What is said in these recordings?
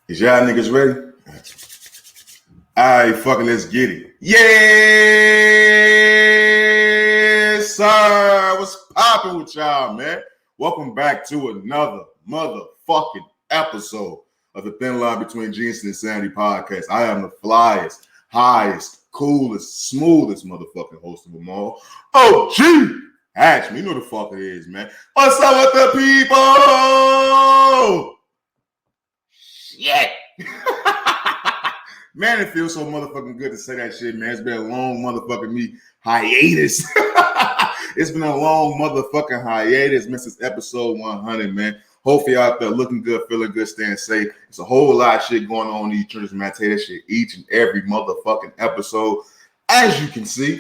Is y'all niggas ready? Alright, fucking let's get it. Yes, sir. What's poppin' with y'all, man? Welcome back to another motherfucking episode of the Thin Line Between Genius and Insanity podcast. I am the flyest, highest, coolest, smoothest motherfucking host of them all. OGHatch, you know the fuck it is, man. What's up with the people? Shit. Man, it feels so motherfucking good to say that shit, man. It's been a long motherfucking hiatus. It's been a long motherfucking hiatus, man, since episode 100, man. Hopefully y'all out there looking good, feeling good, staying safe. It's a whole lot of shit going on in these churches, man. I tell you that shit each and every motherfucking episode. As you can see,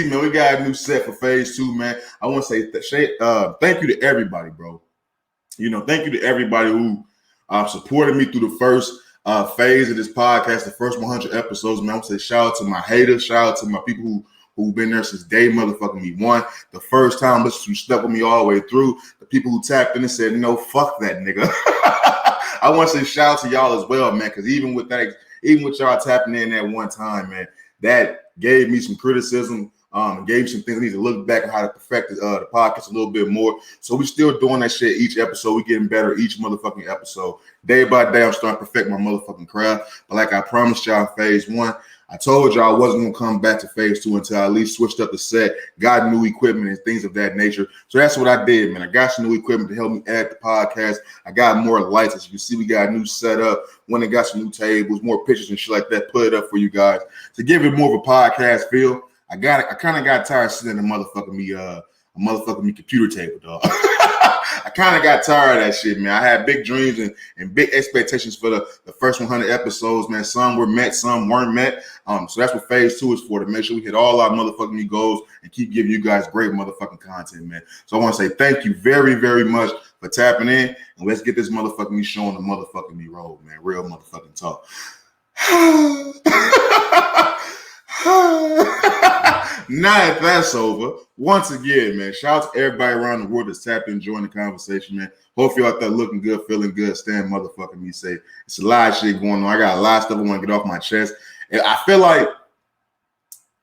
man, we got a new set for phase 2, man. I want to say thank you to everybody, bro. You know, thank you to everybody who supported me through the first phase of this podcast, the first 100 episodes, man. I want to say shout out to my haters, shout out to my people who've been there since day motherfucking me one. The first time listeners who stuck with me all the way through. The people who tapped in and said, no, fuck that nigga. I want to say shout out to y'all as well, man, because even with y'all tapping in at one time, man, that gave me some criticism. Gave me some things I need to look back on how to perfect the podcast a little bit more. So we still doing that shit each episode. We getting better each motherfucking episode. Day by day, I'm starting to perfect my motherfucking craft. But like I promised y'all in phase 1, I told y'all I wasn't going to come back to phase 2 until I at least switched up the set, got new equipment and things of that nature. So that's what I did, man. I got some new equipment to help me edit the podcast. I got more lights. As you can see, we got a new setup. Went and got some new tables, more pictures and shit like that. Put it up for you guys to give it more of a podcast feel. I kind of got tired of sitting in a motherfucking me computer table, dog. I kind of got tired of that shit, man. I had big dreams and big expectations for the first 100 episodes, man. Some were met, some weren't met. So that's what phase 2 is for, to make sure we hit all our motherfucking goals and keep giving you guys great motherfucking content, man. So I want to say thank you very, very much for tapping in, and let's get this motherfucking show on the motherfucking road, man. Real motherfucking talk. Now that that's over, once again, man, shout out to everybody around the world that's tapped in, enjoying the conversation, man. Hope you out there looking good, feeling good, staying motherfucking me safe. It's a lot of shit going on. I got a lot of stuff I want to get off my chest. And I feel like,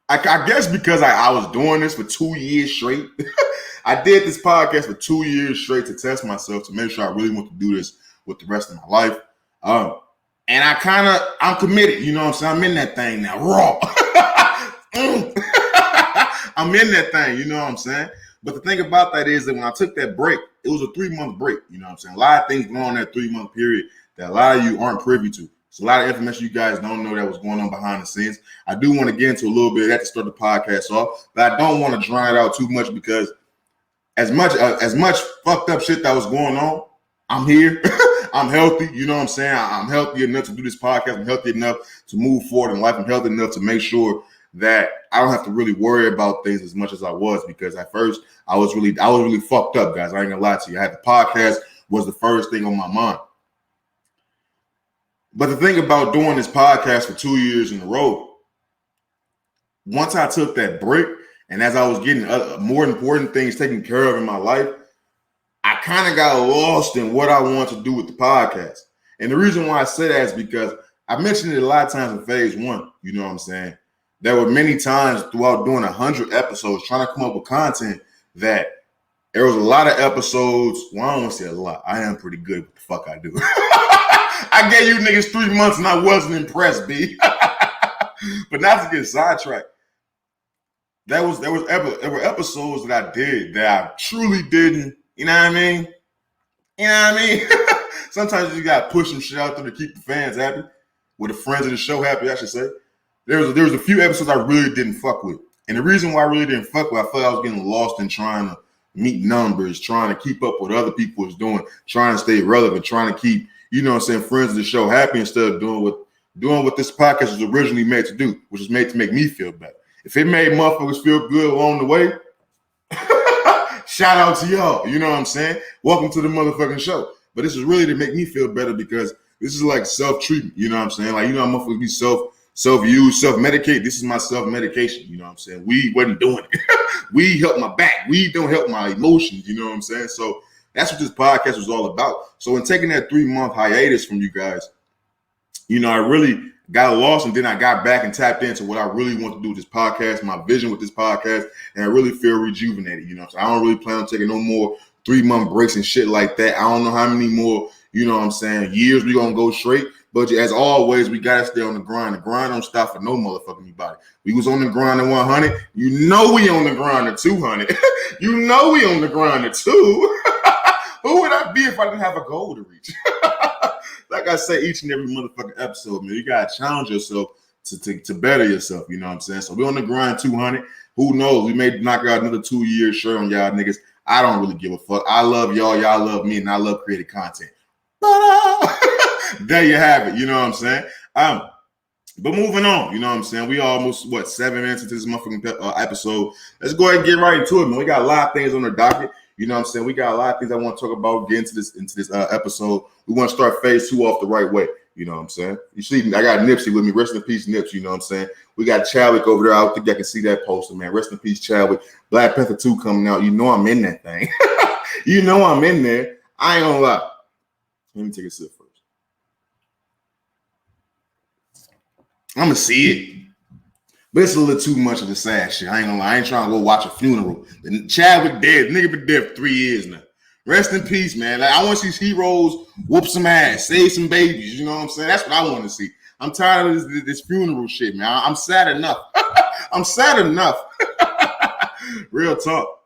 I guess because I was doing this for 2 years straight. I did this podcast for 2 years straight to test myself, to make sure I really want to do this with the rest of my life. And I'm committed, you know what I'm saying? I'm in that thing now, raw. I'm in that thing, you know what I'm saying? But the thing about that is that when I took that break, it was a 3-month break, you know what I'm saying? A lot of things going on in that 3-month period that a lot of you aren't privy to. It's a lot of information you guys don't know that was going on behind the scenes. I do want to get into a little bit of that to start the podcast off, but I don't want to drown it out too much because as much fucked up shit that was going on, I'm here. I'm healthy, you know what I'm saying? I'm healthy enough to do this podcast. I'm healthy enough to move forward in life. I'm healthy enough to make sure that I don't have to really worry about things as much as I was, because at first I was really fucked up, guys. I ain't gonna lie to you. I had the podcast was the first thing on my mind. But the thing about doing this podcast for 2 years in a row, once I took that break and as I was getting more important things taken care of in my life, I kind of got lost in what I want to do with the podcast. And the reason why I say that is because I mentioned it a lot of times in phase 1, you know what I'm saying? There were many times throughout doing 100 episodes trying to come up with content that there was a lot of episodes. Well, I don't want to say a lot. I am pretty good with the fuck I do. I gave you niggas 3 months and I wasn't impressed, B. But not to get sidetracked. There were episodes that I did that I truly didn't. You know what I mean? You know what I mean? Sometimes you got to push some shit out there to keep the fans happy, or the friends of the show happy, I should say. There was a few episodes I really didn't fuck with. And the reason why I really didn't fuck with, I felt like I was getting lost in trying to meet numbers, trying to keep up with what other people was doing, trying to stay relevant, trying to keep, you know what I'm saying, friends of the show happy instead of doing what this podcast was originally made to do, which was made to make me feel better. If it made motherfuckers feel good along the way, shout out to y'all. You know what I'm saying? Welcome to the motherfucking show. But this is really to make me feel better because this is like self-treatment. You know what I'm saying? Like, you know how motherfuckers be self-use, self-medicate. This is my self-medication. You know what I'm saying? We wasn't doing it. We help my back. We don't help my emotions. You know what I'm saying? So That's what this podcast was all about. So in taking that 3-month hiatus from you guys, you know, I really got lost, and then I got back and tapped into what I really want to do with this podcast, my vision with this podcast, and I really feel rejuvenated. You know, so I don't really plan on taking no more 3-month breaks and shit like that. I don't know how many more, you know what I'm saying, years we gonna go straight. But as always, we gotta stay on the grind. The grind don't stop for no motherfucking body. We was on the grind at 100. You know we on the grind at 200. You know we on the grind at 2. Who would I be if I didn't have a goal to reach? Like I say each and every motherfucking episode, man, you gotta challenge yourself to better yourself. You know what I'm saying? So we on the grind 200. Who knows? We may knock out another 2 years shirt on y'all niggas. I don't really give a fuck. I love y'all. Y'all love me, and I love creating content. There you have it. You know what I'm saying? But moving on, you know what I'm saying? We almost, 7 minutes into this motherfucking episode. Let's go ahead and get right into it, man. We got a lot of things on the docket. You know what I'm saying? We got a lot of things I want to talk about, get into this episode. We want to start phase 2 off the right way. You know what I'm saying? You see, I got Nipsey with me. Rest in peace, Nips. You know what I'm saying? We got Chadwick over there. I don't think I can see that poster, man. Rest in peace, Chadwick. Black Panther 2 coming out. You know I'm in that thing. You know I'm in there. I ain't gonna lie. Let me take a sip first. I'm gonna see it, but it's a little too much of the sad shit. I ain't gonna lie. I ain't trying to go watch a funeral. Chadwick dead. Nigga been dead for 3 years now. Rest in peace, man. Like, I want to see heroes whoop some ass, save some babies. You know what I'm saying? That's what I want to see. I'm tired of this funeral shit, man. I'm sad enough. I'm sad enough. Real talk.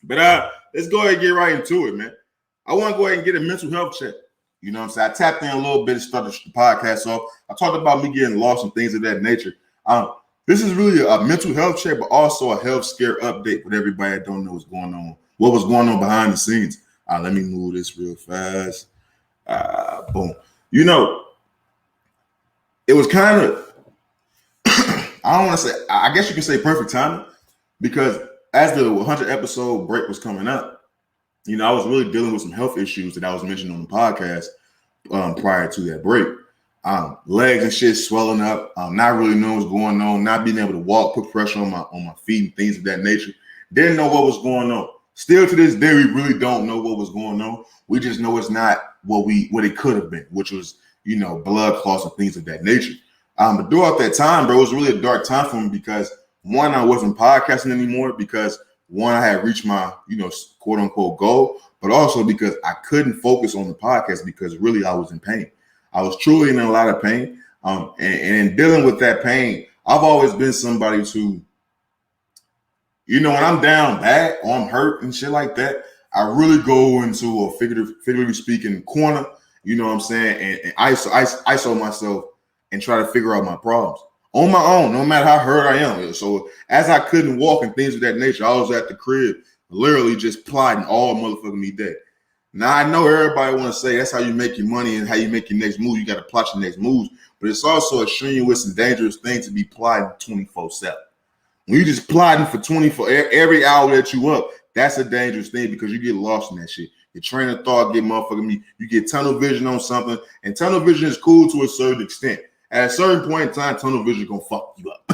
But let's go ahead and get right into it, man. I want to go ahead and get a mental health check. You know what I'm saying? I tapped in a little bit and started the podcast off. I talked about me getting lost and things of that nature. This is really a mental health check, but also a health scare update for everybody that don't know what's going on. What was going on behind the scenes. Let me move this real fast. Boom. You know, it was kind of, I don't want to say, I guess you can say perfect timing, because as the 100 episode break was coming up, you know, I was really dealing with some health issues that I was mentioning on the podcast prior to that break. Legs and shit swelling up, not really knowing what's going on, not being able to walk, put pressure on my feet and things of that nature. Didn't know what was going on. Still to this day, we really don't know what was going on. We just know it's not what it could have been, which was, you know, blood clots and things of that nature. But throughout that time, bro, it was really a dark time for me because, one, I wasn't podcasting anymore because, one, I had reached my, you know, quote unquote goal, but also because I couldn't focus on the podcast because really I was in pain. I was truly in a lot of pain. And in dealing with that pain, I've always been somebody to, you know, when I'm down bad or I'm hurt and shit like that, I really go into a figuratively speaking corner, you know what I'm saying, and isolate myself and try to figure out my problems on my own, no matter how hurt I am. So as I couldn't walk and things of that nature, I was at the crib, literally just plotting all motherfucking me day. Now, I know everybody want to say that's how you make your money and how you make your next move. You got to plot your next moves, but it's also a strenuous and dangerous thing to be plotting 24/7. When you just plotting for 24, every hour that you up, that's a dangerous thing because you get lost in that shit. Your train of thought get motherfucking me. You get tunnel vision on something, and tunnel vision is cool to a certain extent. At a certain point in time, tunnel vision gonna fuck you up.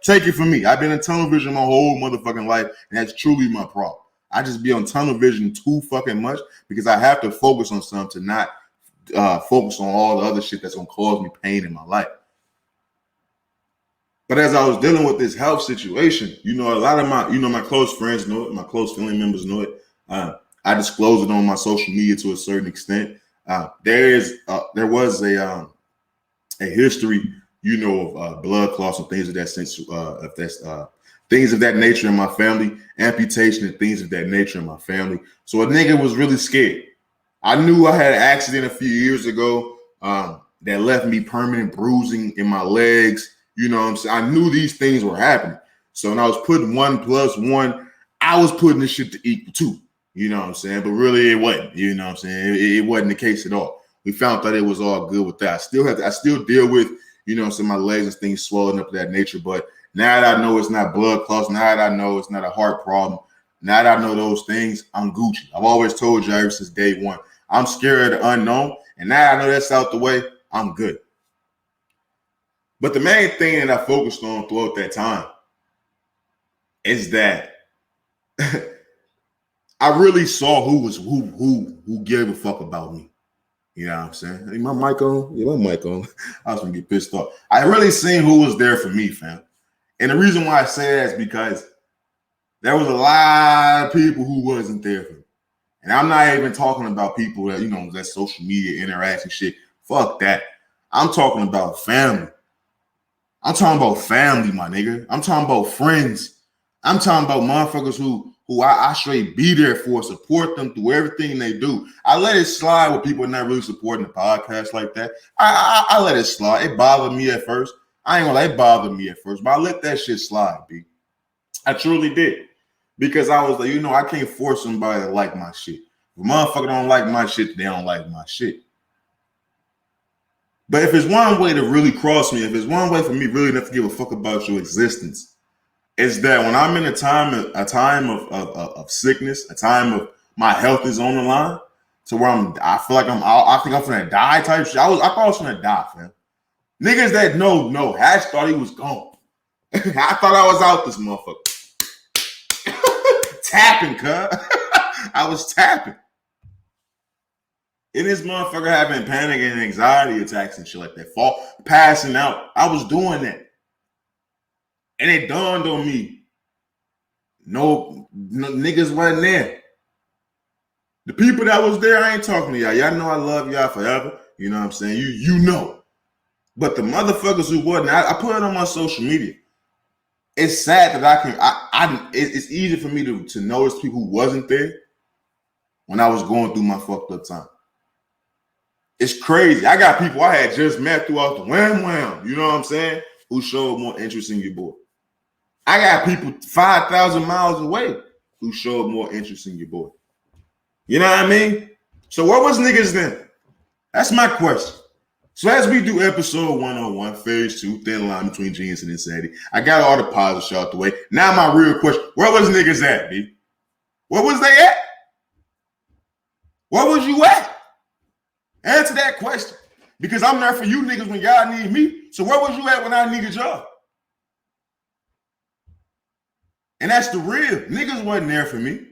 Take it from me. I've been in tunnel vision my whole motherfucking life, and that's truly my problem. I just be on tunnel vision too fucking much because I have to focus on something to not focus on all the other shit that's gonna cause me pain in my life. But as I was dealing with this health situation, you know, a lot of my close friends know it, my close family members know it. I disclose it on my social media to a certain extent. There was a history, you know, of blood clots and things of that sense, things of that nature in my family, amputation and things of that nature in my family. So a nigga was really scared. I knew I had an accident a few years ago that left me permanent bruising in my legs. You know what I'm saying? I knew these things were happening. So when I was putting 1 + 1, I was putting this shit to equal 2. You know what I'm saying? But really it wasn't. You know what I'm saying? It wasn't the case at all. We found that it was all good with that. I still deal with, you know what I'm saying, my legs and things swelling up of that nature. But now that I know it's not blood clots, now that I know it's not a heart problem, now that I know those things, I'm Gucci. I've always told you ever since day one, I'm scared of the unknown. And now I know that's out the way, I'm good. But the main thing that I focused on throughout that time is that I really saw who gave a fuck about me. You know what I'm saying? Hey, my mic on? Yeah, my mic on. I was gonna get pissed off. I really seen who was there for me, fam. And the reason why I say that is because there was a lot of people who wasn't there for me. And I'm not even talking about people that, you know, that social media interaction shit. Fuck that. I'm talking about family. I'm talking about family, my nigga. I'm talking about friends. I'm talking about motherfuckers who I straight be there for, support them through everything they do. I let it slide with people not really supporting the podcast like that. I let it slide. It bothered me at first. I ain't gonna let it bother me at first, but I let that shit slide, B. I truly did. Because I was like, you know, I can't force somebody to like my shit. If a motherfucker don't like my shit, they don't like my shit. But if it's one way to really cross me, if it's one way for me really not to give a fuck about your existence, is that when I'm in a time of sickness, a time of my health is on the line, to where I feel like I think I'm finna die type shit. I thought I was finna die, fam. Niggas that know Hatch thought he was gone. I thought I was out this motherfucker. Tapping, cuz. I was tapping. And this motherfucker having panic and anxiety attacks and shit like that. Passing out. I was doing that. And it dawned on me. No niggas wasn't there. The people that was there, I ain't talking to y'all. Y'all know I love y'all forever. You know what I'm saying? You know. But the motherfuckers who wasn't, I put it on my social media. It's sad that it's easy for me to notice people who wasn't there when I was going through my fucked up time. It's crazy. I got people I had just met throughout the wham, you know what I'm saying, who showed more interest in your boy. I got people 5,000 miles away who showed more interest in your boy. You know what I mean? So where was niggas then? That's my question. So as we do episode 101, phase 2, thin line between genius and insanity, I got all the positive shit out the way. Now my real question, where was niggas at, B? Where was they at? Where was you at? Answer that question. Because I'm there for you niggas when y'all need me. So where was you at when I needed y'all? And that's the real. Niggas wasn't there for me.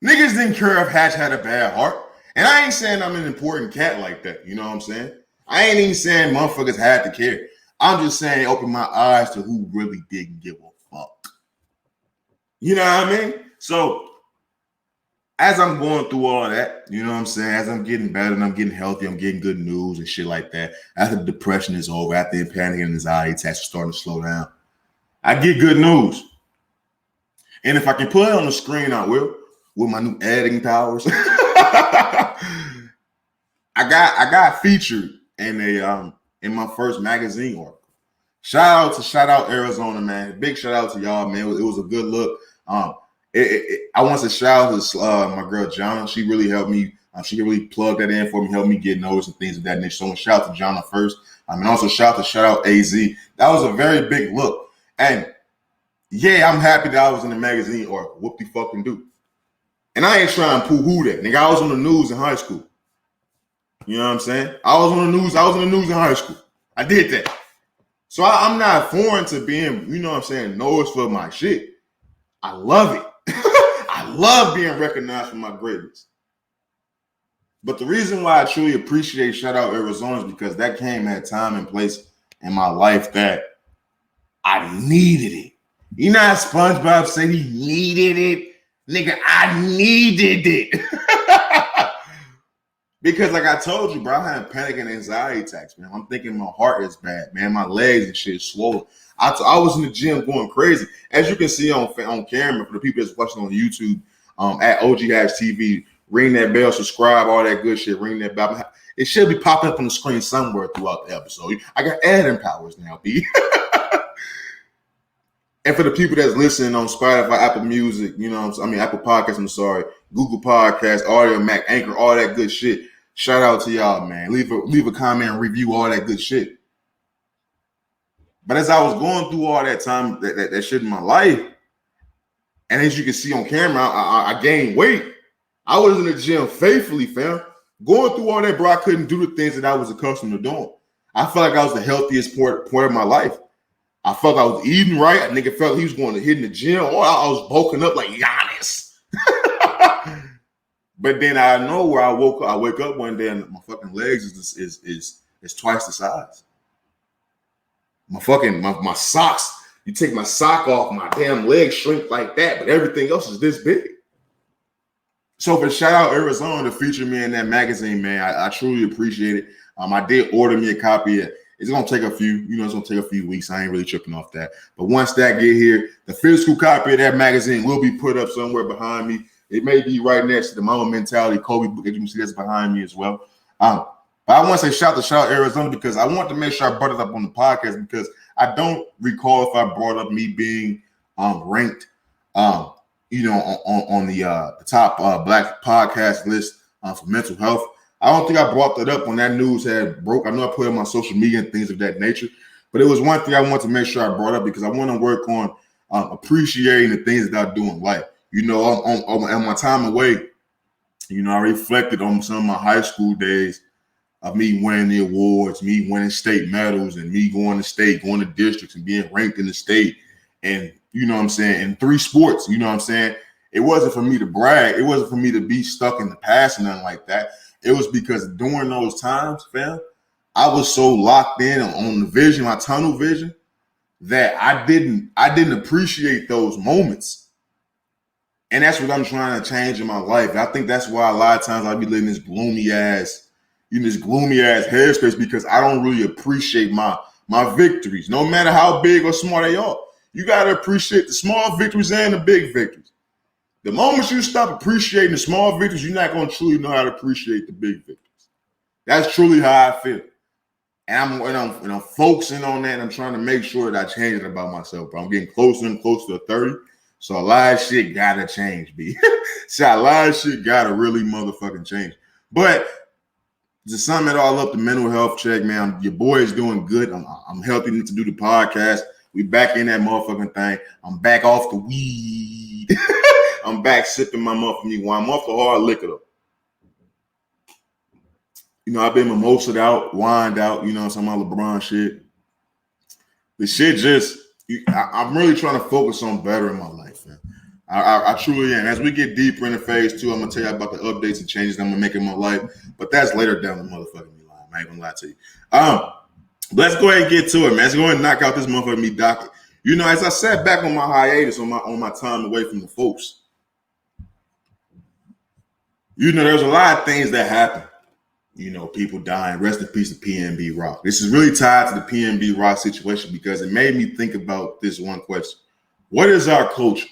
Niggas didn't care if Hatch had a bad heart. And I ain't saying I'm an important cat like that. You know what I'm saying? I ain't even saying motherfuckers had to care. I'm just saying open my eyes to who really didn't give a fuck. You know what I mean? So as I'm going through all that, you know what I'm saying? As I'm getting better and I'm getting healthy, I'm getting good news and shit like that. After the depression is over, after the panic and anxiety attacks are starting to slow down, I get good news. And if I can put it on the screen, I will, with my new editing powers. I got featured in my first magazine article. Shout out Arizona, man. Big shout out to y'all, man. It was a good look. I want to shout out to my girl Jonna. She really helped me. She really plugged that in for me, helped me get noticed and things of that nature. So shout out to Jonna first. And also shout out AZ. That was a very big look. And yeah, I'm happy that I was in the magazine or whoop-de-fucking do. And I ain't trying to poo-hoo that. Nigga, I was on the news in high school. You know what I'm saying? I was on the news in high school. I did that. So I'm not foreign to being, you know what I'm saying, noticed for my shit. I love it. I love being recognized for my greatness. But the reason why I truly appreciate Shout Out Arizona is because that came at a time and place in my life that I needed it. You know how SpongeBob said he needed it? Nigga, I needed it. Because like I told you, bro, I had panic and anxiety attacks, man. I'm thinking my heart is bad, man. My legs and shit is swollen. I was in the gym going crazy. As you can see on camera, for the people that's watching on YouTube, at OGHatchTV, ring that bell, subscribe, all that good shit, ring that bell. It should be popping up on the screen somewhere throughout the episode. I got editing powers now, B. And for the people that's listening on Spotify, Apple Music, you know, Apple Podcasts, Google Podcasts, Audio Mac, Anchor, all that good shit. Shout out to y'all, man. Leave a comment and review all that good shit. But as I was going through all that time, that shit in my life, and as you can see on camera, I gained weight. I was in the gym faithfully, fam. Going through all that, bro, I couldn't do the things that I was accustomed to doing. I felt like I was the healthiest point of my life. I felt I was eating right. A nigga felt he was going to hit in the gym. Or I was bulking up like Giannis. But then I know where I wake up one day and my fucking legs is twice the size. My socks, you take my sock off, my damn legs shrink like that, but everything else is this big. So for Shout Out Arizona to feature me in that magazine, man, I truly appreciate it. I did order me a copy. It's gonna take a few, it's gonna take a few weeks. I ain't really tripping off that. But once that get here, the physical copy of that magazine will be put up somewhere behind me. It may be right next to the Mama Mentality Kobe book. As you can see, that's behind me as well. But I want to say shout out Arizona because I want to make sure I brought it up on the podcast because I don't recall if I brought up me being ranked, on the top Black podcast list for mental health. I don't think I brought that up when that news had broke. I know I put it on my social media and things of that nature, but it was one thing I want to make sure I brought up because I want to work on appreciating the things that I do in life. On my time away, I reflected on some of my high school days of me winning the awards, me winning state medals, and me going to state, going to districts, and being ranked in the state. And in 3 sports, it wasn't for me to brag. It wasn't for me to be stuck in the past and nothing like that. It was because during those times, fam, I was so locked in on the vision, my tunnel vision, that I didn't appreciate those moments. And that's what I'm trying to change in my life. I think that's why a lot of times I be living this gloomy ass headspace because I don't really appreciate my victories, no matter how big or small they are. You got to appreciate the small victories and the big victories. The moment you stop appreciating the small victories, you're not going to truly know how to appreciate the big victories. That's truly how I feel. And I'm focusing on that. And I'm trying to make sure that I change it about myself, bro. I'm getting closer and closer to 30. So a lot of shit got to change, B. So a lot of shit got to really motherfucking change. But to sum it all up, the mental health check, man, your boy is doing good. I'm healthy to do the podcast. We back in that motherfucking thing. I'm back off the weed. I'm back sipping my motherfucking wine. I'm off the hard liquor, though. I've been mimosa'd out, wined out, some of my LeBron shit. The shit just, I'm really trying to focus on bettering my life, man. I truly am. As we get deeper into phase 2, I'm going to tell you about the updates and changes I'm going to make in my life. But that's later down the motherfucking line. I ain't going to lie to you. Let's go ahead and get to it, man. Let's go ahead and knock out this motherfucking docket. As I sat back on my hiatus, on my time away from the folks, there's a lot of things that happen. People dying. Rest in peace to PNB Rock. This is really tied to the PNB Rock situation because it made me think about this one question. What is our culture?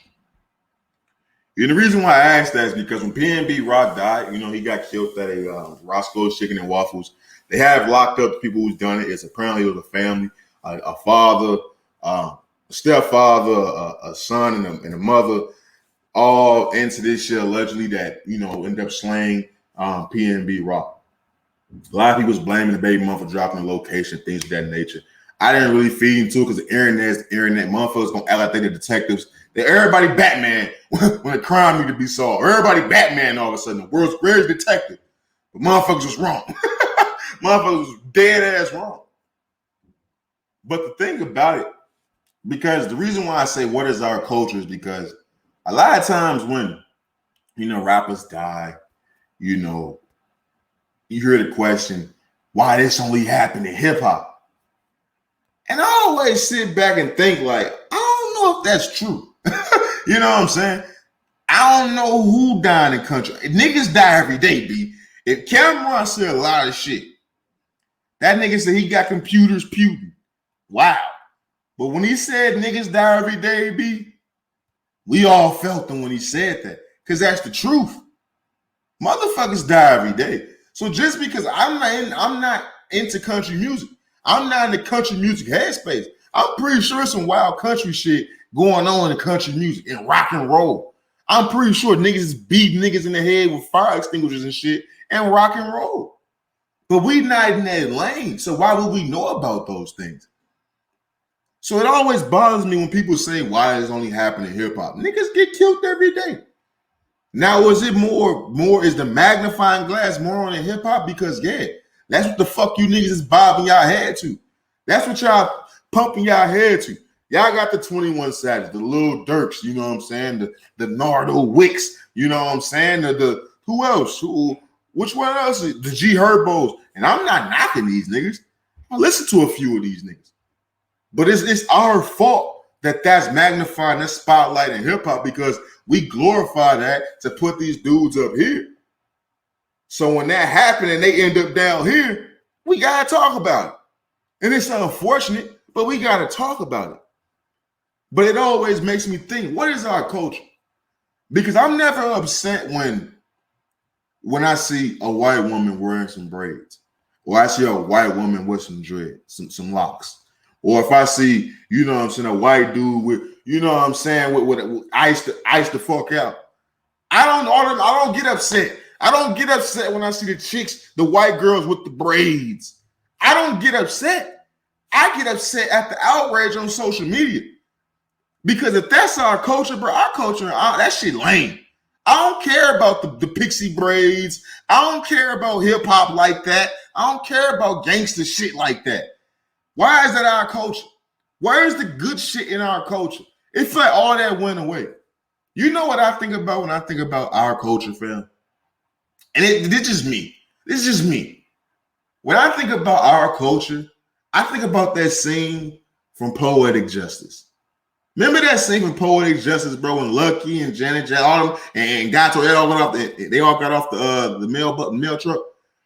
And the reason why I asked that is because when PNB Rock died, he got killed at a Roscoe's Chicken and Waffles. They have locked up the people who's done it. Apparently it was a family, a father, a stepfather, a son, and a mother, all into this shit allegedly that, ended up slaying PNB Rock. A lot of people was blaming the baby mom for dropping the location, things of that nature. I didn't really feed into it because the internet motherfuckers gonna act like they the detectives. They're everybody Batman when the crime need to be solved. Everybody Batman all of a sudden. The world's greatest detective. But motherfuckers was wrong. Motherfuckers was dead ass wrong. But the thing about it, because the reason why I say what is our culture is because a lot of times when, rappers die, you hear the question, why this only happened in hip hop? And I always sit back and think like, I don't know if that's true. You know what I'm saying? I don't know who died in the country. Niggas die every day, B. If Cameron said a lot of shit, that nigga said he got computers puting. Wow. But when he said niggas die every day, B, we all felt him when he said that. Because that's the truth. Motherfuckers die every day. So just because I'm not into country music, I'm not in the country music headspace. I'm pretty sure some wild country shit going on in country music and rock and roll. I'm pretty sure niggas is beating niggas in the head with fire extinguishers and shit and rock and roll. But we not in that lane. So why would we know about those things? So it always bothers me when people say, why is it only happening in hip hop? Niggas get killed every day. Now, is it more is the magnifying glass more on the hip hop? Because yeah, that's what the fuck you niggas is bobbing y'all head to. That's what y'all pumping y'all head to. Y'all got the 21 Savage, the Lil Durks, you know what I'm saying? The Nardo Wicks, You know what I'm saying? Who else? Which one else? The G Herbos. And I'm not knocking these niggas. I listen to a few of these niggas. But it's our fault that's magnifying this spotlight in hip hop because we glorify that to put these dudes up here. So when that happened and they end up down here, we gotta talk about it. And it's unfortunate, but we gotta talk about it. But it always makes me think, what is our culture? Because I'm never upset when I see a white woman wearing some braids, or I see a white woman with some dreads, some locks. Or if I see, you know what I'm saying, a white dude with, you know what I'm saying, with ice the fuck out. I don't get upset. I don't get upset when I see the chicks, the white girls with the braids. I don't get upset. I get upset at the outrage on social media. Because if that's our culture, bro, our culture, that shit lame. I don't care about the pixie braids. I don't care about hip hop like that. I don't care about gangster shit like that. Why is that our culture? Where is the good shit in our culture? It's like all that went away. You know what I think about when I think about our culture, fam? And it's just me. It's just me. When I think about our culture, I think about that scene from Poetic Justice. Remember that scene from Poetic Justice, bro, when Lucky and Janet Jackson, all them, and Gato, they all got off the mail truck,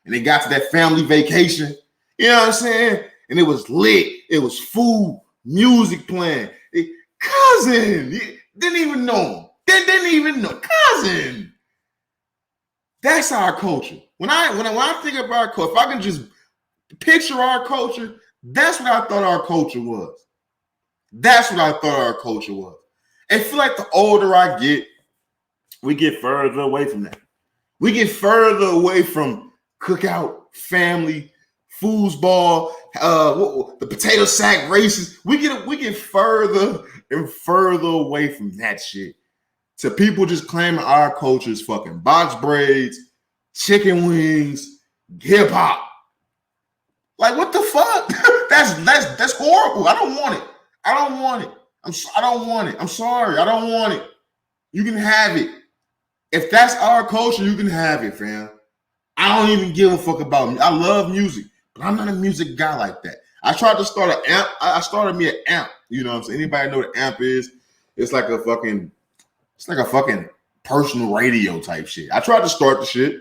and they got to that family vacation. You know what I'm saying? And it was lit. It was food, music playing. Cousin, didn't even know him. Didn't even know. Cousin. That's our culture. When I think of our culture, if I can just picture our culture, that's what I thought our culture was. That's what I thought our culture was. I feel like the older I get, we get further away from that. We get further away from cookout, family, foosball, the potato sack races. We get further and further away from that shit to people just claiming our culture is fucking box braids, chicken wings, hip hop. Like, what the fuck? That's horrible. I don't want it. I don't want it. I don't want it. I'm sorry. I don't want it. You can have it. If that's our culture, you can have it, fam. I don't even give a fuck about me. I love music, but I'm not a music guy like that. I tried to start an amp. I started me an amp. You know what I'm saying? Anybody know what an amp is? It's like a fucking personal radio type shit. I tried to start the shit,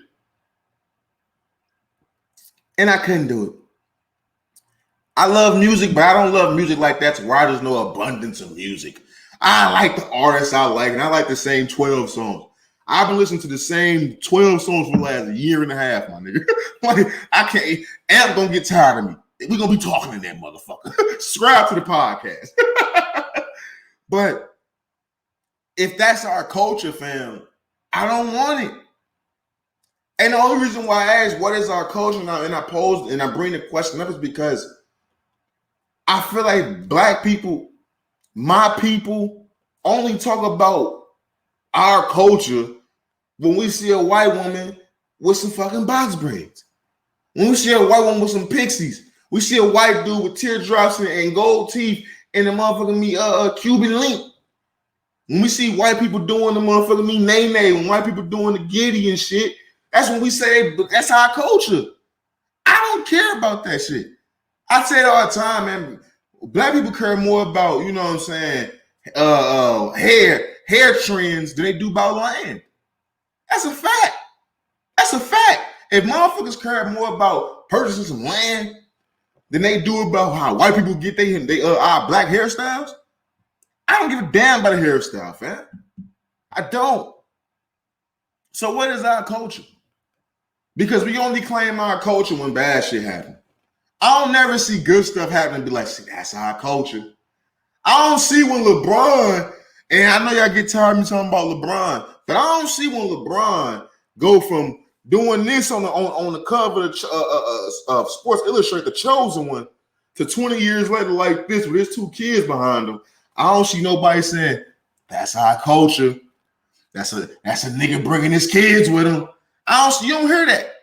and I couldn't do it. I love music, but I don't love music like that to where there's no abundance of music. I like the artists I like, and I like the same 12 songs. I've been listening to the same 12 songs for the last year and a half, my nigga. Like, I can't. Amp gonna get tired of me. We're gonna be talking to that motherfucker. Subscribe to the podcast. But if that's our culture, fam, I don't want it. And the only reason why I ask what is our culture now, and I pose and I bring the question up is because I feel like black people, my people, only talk about our culture when we see a white woman with some fucking box braids. When we see a white woman with some pixies. We see a white dude with teardrops and gold teeth and the motherfucking Cuban link. When we see white people doing the motherfucking nay-nay, when white people doing the giddy and shit, that's when we say that's our culture. I don't care about that shit. I say it all the time, man. Black people care more about, you know what I'm saying, hair trends than they do about land. That's a fact. That's a fact. If motherfuckers care more about purchasing some land than they do about how white people get our black hairstyles, I don't give a damn about a hairstyle, fam. I don't. So what is our culture? Because we only claim our culture when bad shit happens. I don't never see good stuff happen and be like, see, that's our culture. I don't see when LeBron, and I know y'all get tired of me talking about LeBron, but I don't see when LeBron go from doing this on the cover of Sports Illustrated, The Chosen One, to 20 years later like this with his two kids behind him. I don't see nobody saying, that's our culture. That's a nigga bringing his kids with him. You don't hear that.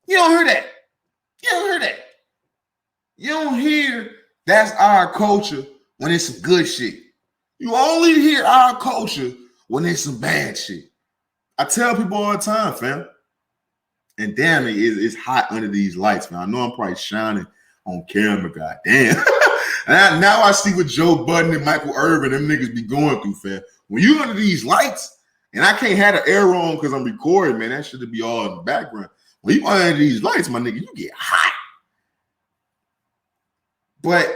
You don't hear that. You don't hear that. You don't hear that's our culture when it's some good shit. You only hear our culture when it's some bad shit. I tell people all the time, fam. And damn, it's hot under these lights, man. I know I'm probably shining on camera, goddamn. And now I see what Joe Budden and Michael Irvin, them niggas be going through, fam. When you under these lights, and I can't have the air on because I'm recording, man, that should be all in the background. When you under these lights, my nigga, you get hot. But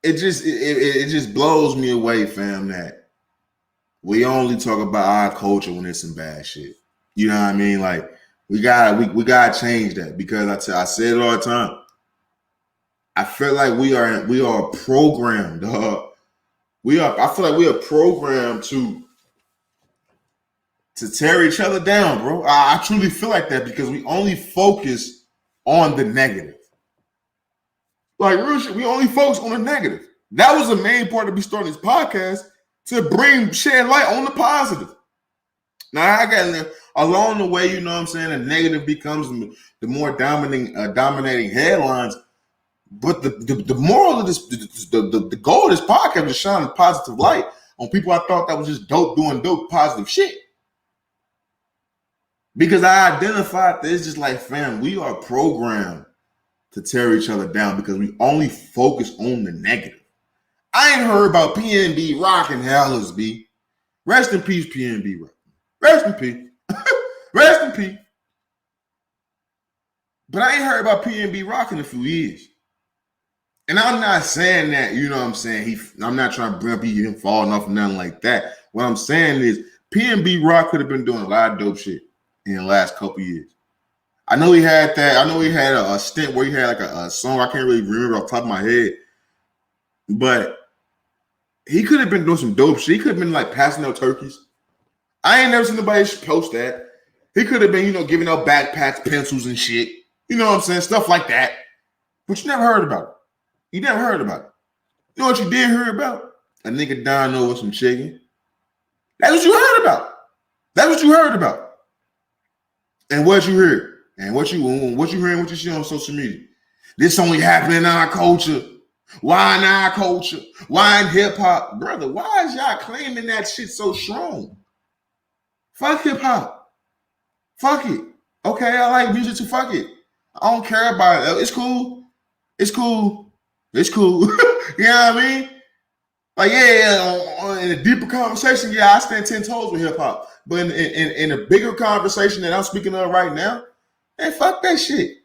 it just blows me away, fam, that we only talk about our culture when it's some bad shit. You know what I mean? Like, we gotta change that, because I say it all the time. I feel like we are programmed, dog. I feel like we are programmed to tear each other down, bro. I truly feel like that, because we only focus on the negative. Like, real shit, we only focus on the negative. That was the main part of me starting this podcast, to shed light on the positive. Now, I got along the way, you know what I'm saying, the negative becomes the more dominating headlines. But the moral of this, the goal of this podcast is shining positive light on people I thought that was just dope, doing dope, positive shit. Because I identified that it's just like, fam, we are programmed to tear each other down because we only focus on the negative. I ain't heard about PNB Rock and Hellas, B. Rest in peace, PNB Rock. Rest in peace. Rest in peace. But I ain't heard about PNB Rock in a few years. And I'm not saying that, you know what I'm saying, I'm not trying to bring up him falling off or nothing like that. What I'm saying is PNB Rock could have been doing a lot of dope shit in the last couple years. I know he had that. I know he had a stint where he had like a song. I can't really remember off the top of my head. But he could have been doing some dope shit. He could have been like passing out turkeys. I ain't never seen nobody post that. He could have been, giving out backpacks, pencils and shit. You know what I'm saying? Stuff like that. But you never heard about it. You never heard about it. You know what you did hear about? A nigga dying over some chicken. That's what you heard about. That's what you heard about. And what you heard. And what you heard and what you see on social media. This only happening in our culture. Why in our culture? Why in hip-hop? Brother, why is y'all claiming that shit so strong? Fuck hip-hop. Fuck it. Okay, I like music too. Fuck it. I don't care about it. It's cool. It's cool. It's cool. You know what I mean? Like, yeah, in a deeper conversation, yeah, I stand 10 toes with hip-hop. But in a bigger conversation that I'm speaking of right now, man, fuck that shit.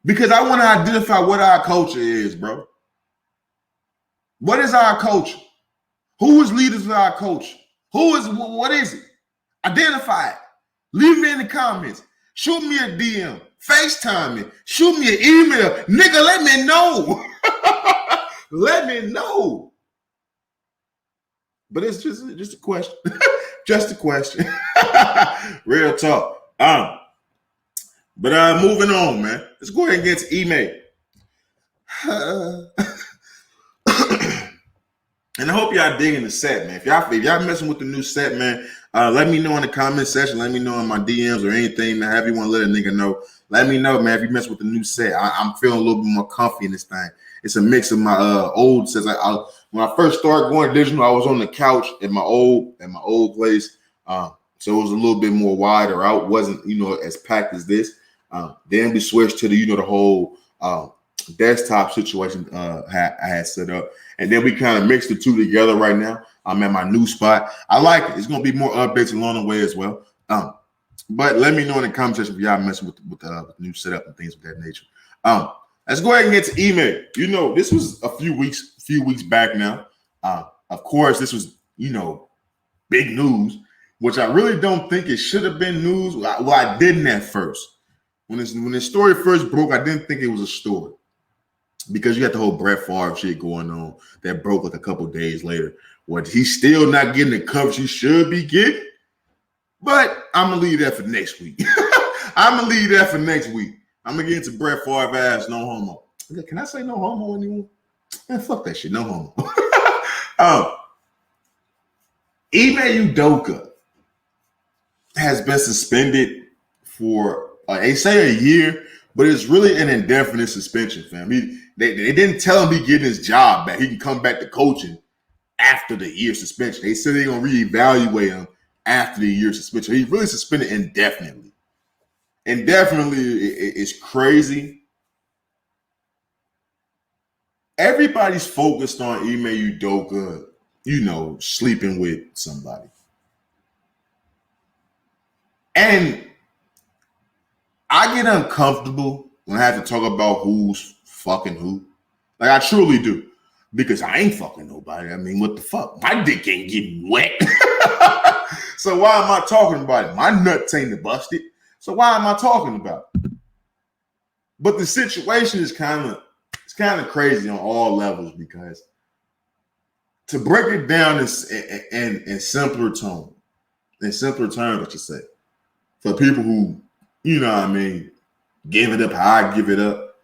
Because I want to identify what our culture is, bro. What is our culture? Who is leaders of our culture? What is it? Identify it. Leave it in the comments. Shoot me a DM. FaceTime me. Shoot me an email. Nigga, let me know. Let me know. But it's just a question. Just a question. Real talk. But moving on, man. Let's go ahead and get to Ime. And I hope y'all digging the set, man. If y'all messing with the new set, man, let me know in the comment section. Let me know in my DMs or anything. However you want to let a nigga know. Let me know, man, if you mess with the new set. I'm feeling a little bit more comfy in this thing. It's a mix of my old sets. When I first started going digital, I was on the couch at my old place. So it was a little bit more wider out. Wasn't, as packed as this. Then we switched to the whole desktop situation I had set up. And then we kind of mixed the two together right now. I'm at my new spot. I like it. It's going to be more updates along the way as well. But let me know in the comment section if y'all messing with the new setup and things of that nature. Let's go ahead and get to Ime. This was a few weeks back now. Of course, this was, big news, which I really don't think it should have been news. Well, I didn't at first. When this story first broke, I didn't think it was a story. Because you got the whole Brett Favre shit going on that broke like a couple days later. What, he's still not getting the coverage he should be getting? But I'm going to leave that for next week. I'm going to get into Brett Favre ass, no homo. Can I say no homo anymore? Man, fuck that shit, no homo. Ime Udoka has been suspended for, they say a year, but it's really an indefinite suspension, fam. They didn't tell him he getting his job back. He can come back to coaching after the year suspension. They said they're going to reevaluate him after the year suspension. He really suspended indefinitely. Indefinitely is crazy. Everybody's focused on Ime Udoka, sleeping with somebody. And I get uncomfortable when I have to talk about who's fucking who. Like, I truly do. Because I ain't fucking nobody. I mean, what the fuck? My dick ain't getting wet. So why am I talking about it? My nuts ain't busted. So why am I talking about it? But the situation is kind of crazy on all levels, because to break it down in simpler terms, I should say, for people who, give it up how I give it up.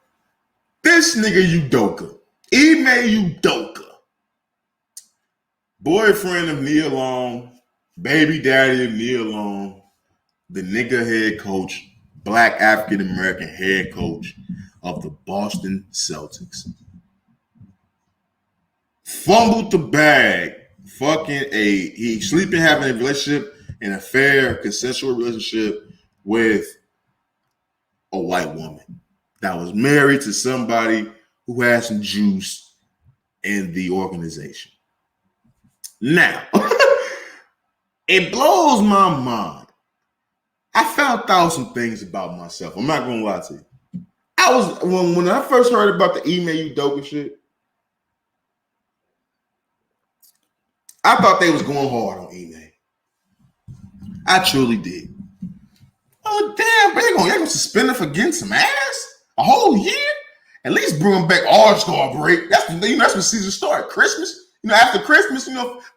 This nigga Udoka, Ime Udoka, boyfriend of Nia Long, baby daddy of Nia Long, the nigga head coach, black African-American head coach of the Boston Celtics, fumbled the bag, he sleeping, having a relationship, an affair, consensual relationship with a white woman that was married to somebody who had some juice in the organization. Now, it blows my mind. I found out some things about myself. I'm not gonna lie to you. When I first heard about the Ime Udoka shit, I thought they was going hard on Ime. I truly did. Oh damn, they're gonna suspend him for getting some ass a whole year. At least bring him back All-Star break. That's when season started. Christmas, after Christmas,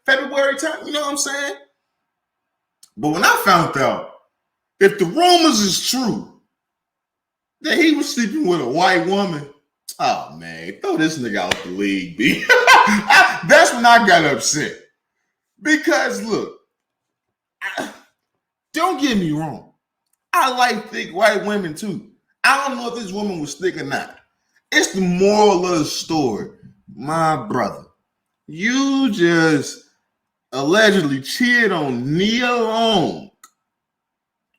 February time. You know what I'm saying? But when I found out, if the rumors is true that he was sleeping with a white woman, oh man, throw this nigga out the league, B. That's when I got upset. Because look, don't get me wrong. I like thick white women too. I don't know if this woman was thick or not. It's the moral of the story. My brother, you just allegedly cheated on Nia Long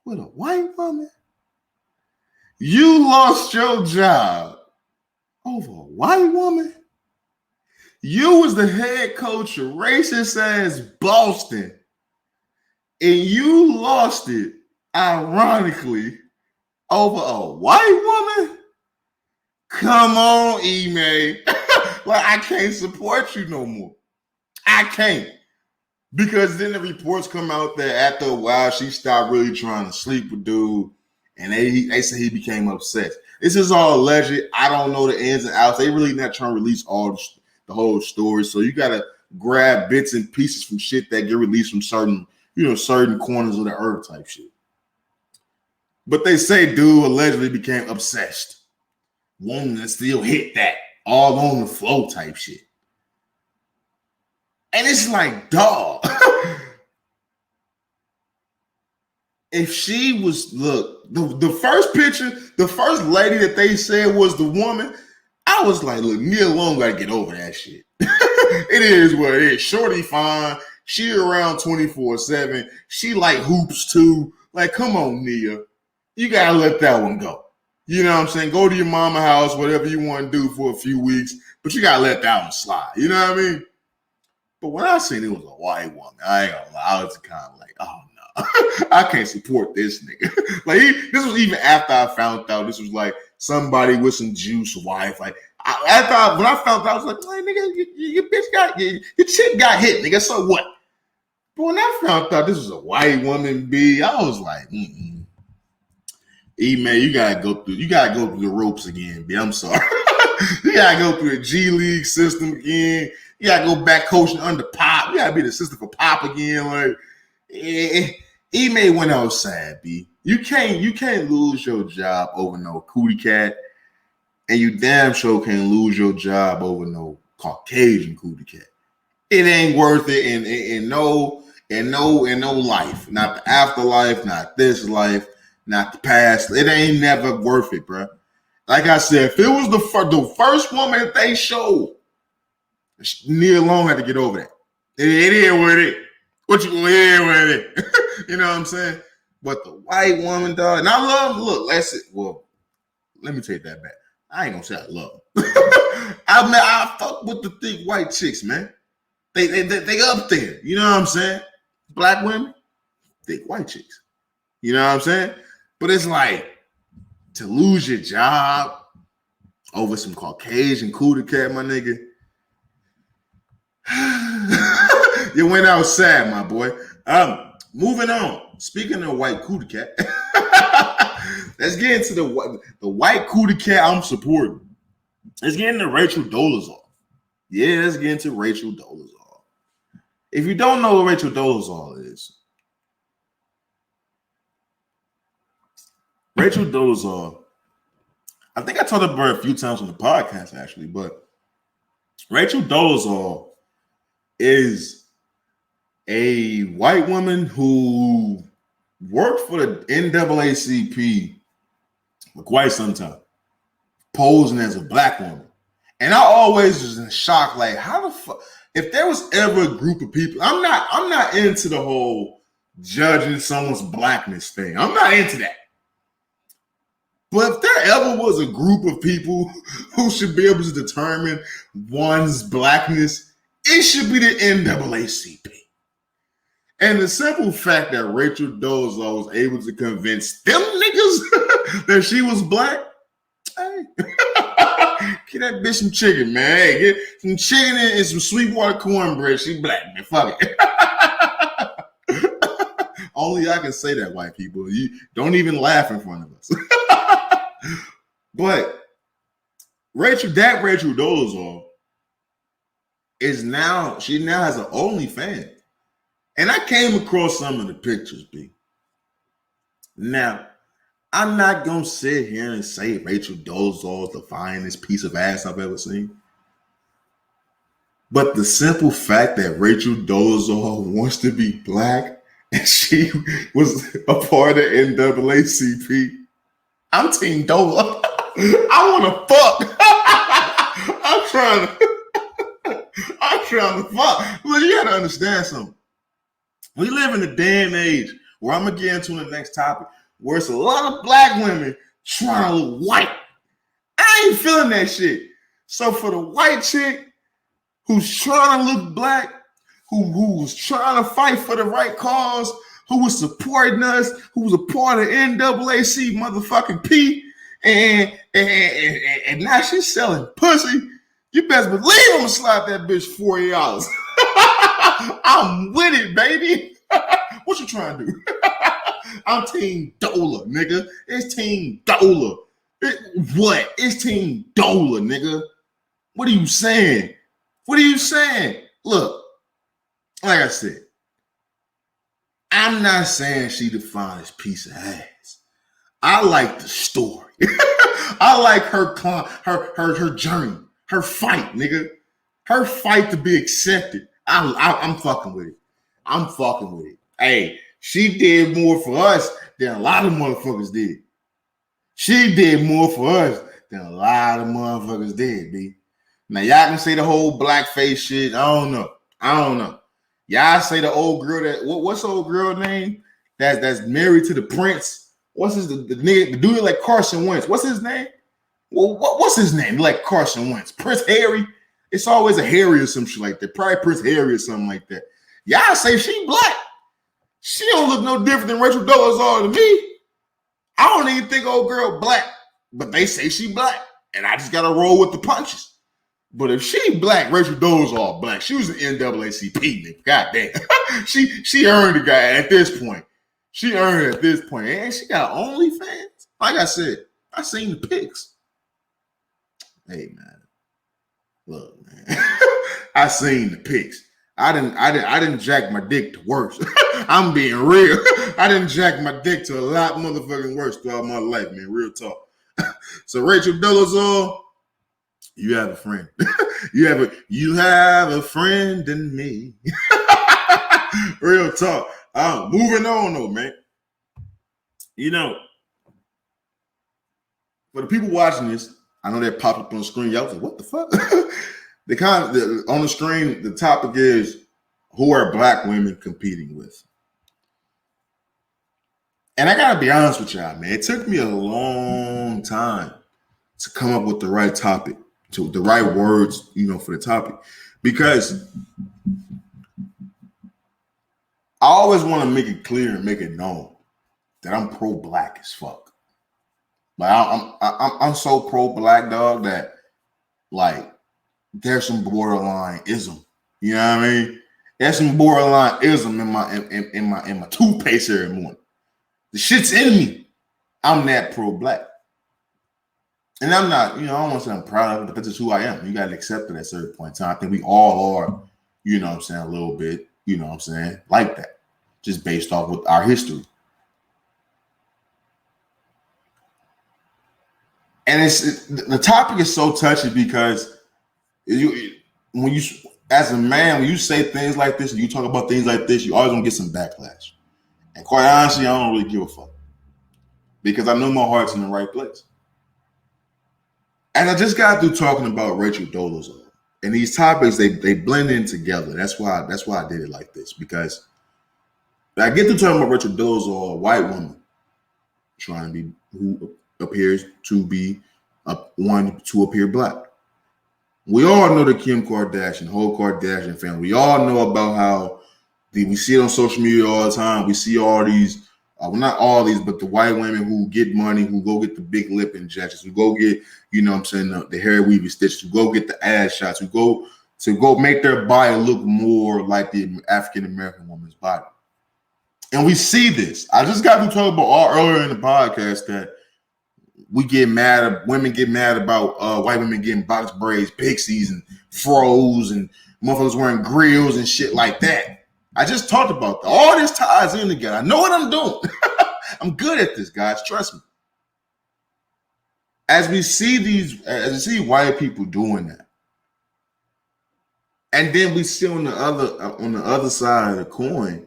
with a white woman. You lost your job over a white woman. You was the head coach of racist ass Boston, and you lost it, ironically, over a white woman? Come on, Ime. Like, I can't support you no more. I can't. Because then the reports come out that after a while, she stopped really trying to sleep with dude, and they say he became obsessed. This is all alleged. I don't know the ins and outs. They really not trying to release all the whole story. So you got to grab bits and pieces from shit that get released from certain corners of the earth type shit. But they say dude allegedly became obsessed, wanting to still hit that all on the flow type shit. And it's like, dog. If she was, look, the first picture, the first lady that they said was the woman, I was like, look, Nia Long got to get over that shit. It is what it is. Shorty fine. She around 24/7. She like hoops too. Like, come on, Nia. You got to let that one go. You know what I'm saying? Go to your mama house, whatever you want to do for a few weeks, but you got to let that one slide. You know what I mean? But when I seen it was a white woman, I ain't gonna lie, I was kind of like, oh no, I can't support this nigga. Like, this was even after I found out this was like somebody with some juice wife. Like, when I found out, I was like, hey, nigga, your bitch your chick got hit, nigga. So what? But when I found out this was a white woman, B, I was like, man, you gotta go through the ropes again, B. I'm sorry. You gotta go through the G League system again. You gotta go back coaching under Pop. You gotta be the assistant for Pop again. Like, Ime went outside, B. You can't lose your job over no cootie cat, and you damn sure can't lose your job over no Caucasian cootie cat. It ain't worth it in no life. Not the afterlife, not this life, not the past. It ain't never worth it, bro. Like I said, if it was the first woman that they showed, Nia Long had to get over that. It is what it is. What you gonna hear with it? You know what I'm saying? But the white woman, dog, and I love, look, let me take that back. I ain't gonna say I love them. I fuck with the thick white chicks, man. They up there. You know what I'm saying? Black women, thick white chicks. You know what I'm saying? But it's like to lose your job over some Caucasian cootie cat, my nigga. You went outside, my boy. Moving on. Speaking of white cootie cat, let's get into the white cootie cat I'm supporting. Let's get into Rachel Dolezal. Yeah, let's get into Rachel Dolezal. If you don't know what Rachel Dolezal is, Rachel Dolezal, I think I talked about her a few times on the podcast, actually, but Rachel Dolezal is a white woman who worked for the NAACP for quite some time, posing as a black woman. And I always was in shock, like, how the fuck, if there was ever a group of people, I'm not into the whole judging someone's blackness thing. I'm not into that. But if there ever was a group of people who should be able to determine one's blackness, it should be the NAACP. And the simple fact that Rachel Dolezal was able to convince them niggas that she was black, hey, get that bitch some chicken, man. Hey, get some chicken and some Sweetwater cornbread. She black, man. Fuck it. Only I can say that, white people. You don't even laugh in front of us. But Rachel Dolezal she now has an OnlyFans. And I came across some of the pictures, B. Now, I'm not going to sit here and say Rachel Dolezal is the finest piece of ass I've ever seen. But the simple fact that Rachel Dolezal wants to be black and she was a part of NAACP, I'm Team Dola. I want to fuck. I'm trying to fuck. Look, you got to understand something. We live in a day and age where I'm going to get into the next topic, where it's a lot of black women trying to look white. I ain't feeling that shit. So for the white chick who's trying to look black, who was trying to fight for the right cause, who was supporting us, who was a part of NAACP motherfucking P, and now she's selling pussy, you best believe I'm going to slap that bitch $40. I'm with it, baby. What you trying to do? I'm Team Dola, nigga. It's Team Dola. It's Team Dola, nigga. What are you saying? Look, like I said, I'm not saying she the finest piece of ass. I like the story. I like her journey, her fight, nigga. Her fight to be accepted. I'm fucking with it. I'm fucking with it. Hey, she did more for us than a lot of motherfuckers did. She did more for us than a lot of motherfuckers did, B. Now, y'all can say the whole blackface shit. I don't know. Y'all say the old girl what's the old girl name? That's married to the prince. What's the dude like Carson Wentz? What's his name? Well, what's his name? Like Carson Wentz. Prince Harry? It's always a Harry or some shit like that. Probably Prince Harry or something like that. Y'all say she black. She don't look no different than Rachel Dolezal to me. I don't even think old girl black, but they say she black, and I just gotta roll with the punches. But if she black, Rachel Dolezal black. She was an NAACP nigga. Goddamn, she earned the guy at this point. She earned it at this point, and she got OnlyFans. Like I said, I seen the pics. Hey man. Look, man, I seen the pics. I didn't jack my dick to worse. I'm being real. I didn't jack my dick to a lot motherfucking worse throughout my life, man. Real talk. So Rachel Dolezal, you have a friend. you have a friend in me. Real talk. Moving on though, man. You know, for the people watching this, I know that popped up on the screen. Y'all was like, what the fuck? On the screen, the topic is Who are black women competing with? And I gotta be honest with y'all, man. It took me a long time to come up with the right topic, to the right words, for the topic. Because I always want to make it clear and make it known that I'm pro-black as fuck. Like I'm so pro-black, dog, that like there's some borderline ism. You know what I mean? There's some borderline ism in my toothpaste every morning. The shit's in me. I'm that pro-black. And I'm not, I don't want to say I'm proud of it, but that's who I am. You got to accept it at a certain point in time. I think we all are, a little bit, like that. Just based off with our history. And the topic is so touchy because when you, as a man, when you say things like this and you talk about things like this, you always gonna get some backlash. And quite honestly, I don't really give a fuck because I know my heart's in the right place. And I just got through talking about Rachel Dolezal, and these topics they blend in together. That's why I did it like this, because I get through talking about Rachel Dolezal, a white woman trying to be who appears to be one to appear black. We all know the Kim Kardashian, whole Kardashian family. We all know about how we see it on social media all the time. We see all these, well, not all these, but the white women who get money, who go get the big lip injections, who go get, the hair weaving stitches, who go get the ass shots, who go make their body look more like the African American woman's body. And we see this. I just got to talk about earlier in the podcast that women get mad about white women getting box braids, pixies, and froze, and motherfuckers wearing grills and shit like that. I just talked about that. All this ties in together. I know what I'm doing. I'm good at this, guys. Trust me. As we see white people doing that, and then we see on the other side of the coin,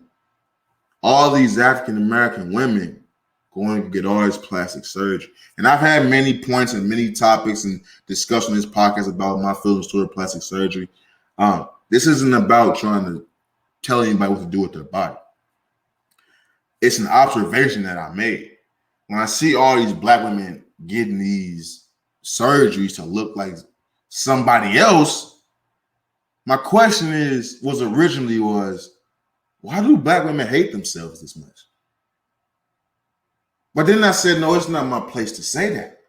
all these African American women going to get all this plastic surgery. And I've had many points and many topics and discussion on this podcast about my feelings toward plastic surgery. This isn't about trying to tell anybody what to do with their body. It's an observation that I made. When I see all these black women getting these surgeries to look like somebody else, my question originally was, why do black women hate themselves this much? But then I said, no, it's not my place to say that.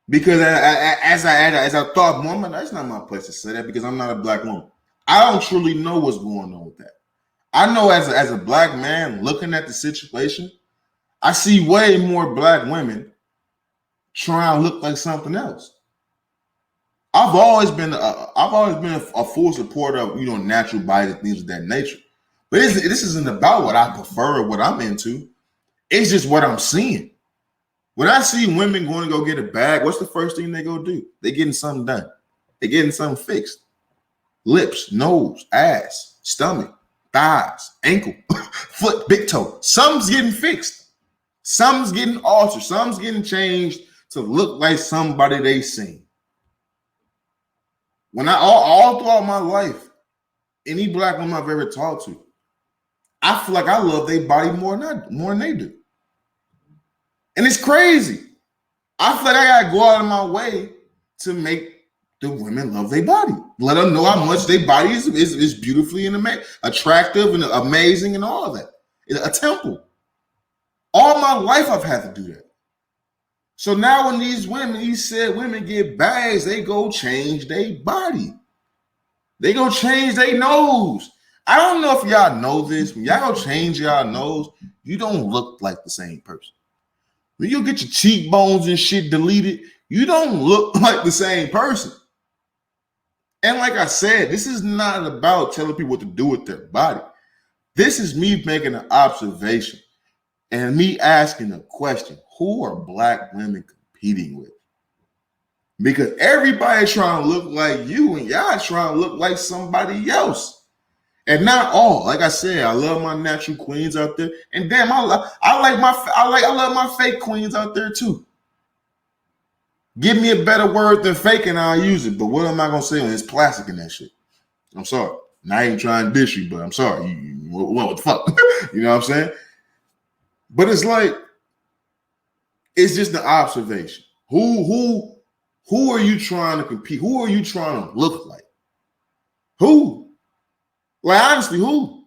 Because as I thought more, that's not my place to say that because I'm not a black woman. I don't truly know what's going on with that. I know as a black man looking at the situation, I see way more black women trying to look like something else. I've always been a full supporter of natural bodies and things of that nature. But this isn't about what I prefer or what I'm into. It's just what I'm seeing. When I see women going to go get a bag, what's the first thing they go do? They're getting something done. They're getting something fixed. Lips, nose, ass, stomach, thighs, ankle, foot, big toe. Something's getting fixed. Something's getting altered. Something's getting changed to look like somebody they seen. When all throughout my life, any black woman I've ever talked to, I feel like I love their body more than they do. And it's crazy. I feel like I gotta go out of my way to make the women love their body. Let them know how much their body is beautifully and attractive and amazing and all of that. It's a temple. All my life I've had to do that. So now when these women get bags, they go change their body. They go change their nose. I don't know if y'all know this. When y'all go change y'all nose, you don't look like the same person. When you get your cheekbones and shit deleted, you don't look like the same person. And like I said, this is not about telling people what to do with their body. This is me making an observation and me asking a question. Who are black women competing with? Because everybody's trying to look like you and y'all trying to look like somebody else. And not all. Like I said, I love my natural queens out there. And damn, I love my fake queens out there too. Give me a better word than fake and I'll use it. But what am I gonna say when it's plastic in that shit? I'm sorry. And I ain't trying to dish you, but I'm sorry. What the fuck? You know what I'm saying? But it's like, it's just an observation. Who are you trying to compete? Who are you trying to look like? Who? Like, honestly, who?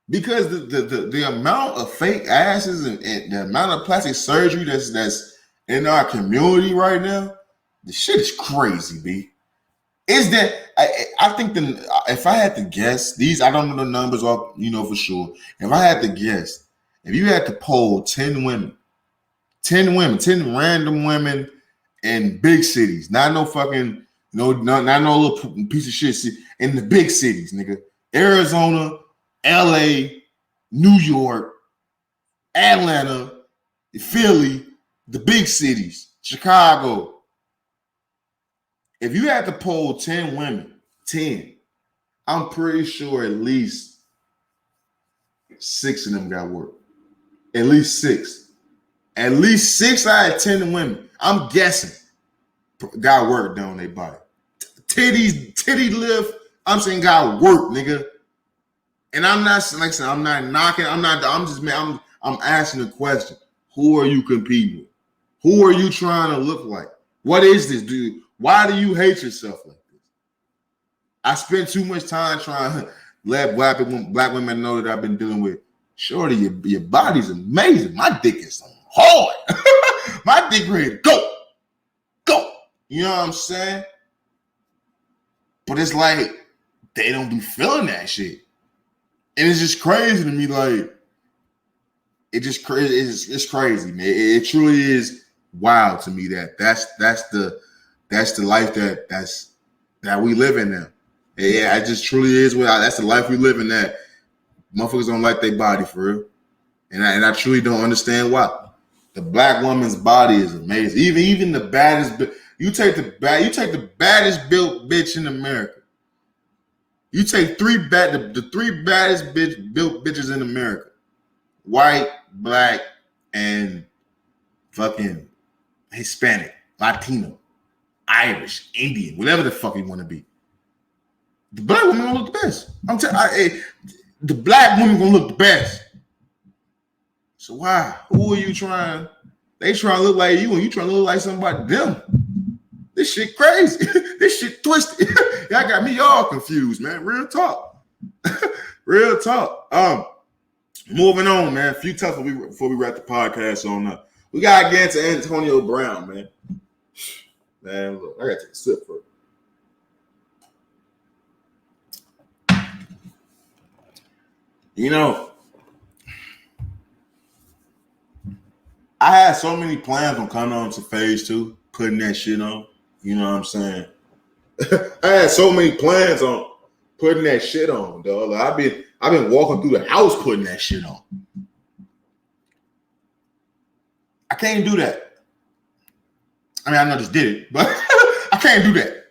Because the amount of fake asses and the amount of plastic surgery that's in our community right now, the shit is crazy, B. Is that I think if I had to guess, these, I don't know the numbers off, for sure. If I had to guess, if you had to poll 10 random women in big cities, not no fucking, not no little piece of shit, in the big cities, nigga. Arizona, LA, New York, Atlanta, Philly, the big cities, Chicago. If you had to poll 10 women, 10, I'm pretty sure at least 6 of them got work. At least 6. At least 6 out of 10 women, I'm guessing, got work done on their body. Titty lift, I'm saying got work, nigga. And I'm not, like I said, I'm not knocking, I'm asking a question. Who are you competing with? Who are you trying to look like? What is this, dude? Why do you hate yourself like this? I spent too much time trying to let black women know that I've been dealing with. Shorty, your body's amazing. My dick is hard. My dick ready to go. Go. You know what I'm saying? But it's like, they don't be feeling that shit. And it's just crazy to me. Like, it's crazy, man. It truly is wild to me that that's the life that we live in now. Yeah, it just truly is. That's the life we live in. That motherfuckers don't like their body for real, and I truly don't understand why. The black woman's body is amazing. Even the baddest. You take the baddest built bitch in America. You take the 3 baddest built bitches in America: white, black, and fucking Hispanic, Latino, Irish, Indian, whatever the fuck you want to be. The black woman gonna look the best. The black woman gonna look the best. So why? Who are you trying? They trying to look like you, and you trying to look like somebody them. This shit crazy. This shit twisted. Y'all got me all confused, man. Real talk. Real talk. Moving on, man. A few tough before we wrap the podcast on up. We gotta get into Antonio Brown, man. Man, look, I gotta take a sip first. I had so many plans on coming on to phase 2, putting that shit on. You know what I'm saying? I had so many plans on putting that shit on, dog. Like, I've been walking through the house putting that shit on. I can't do that. I mean, I know I just did it, but I can't do that.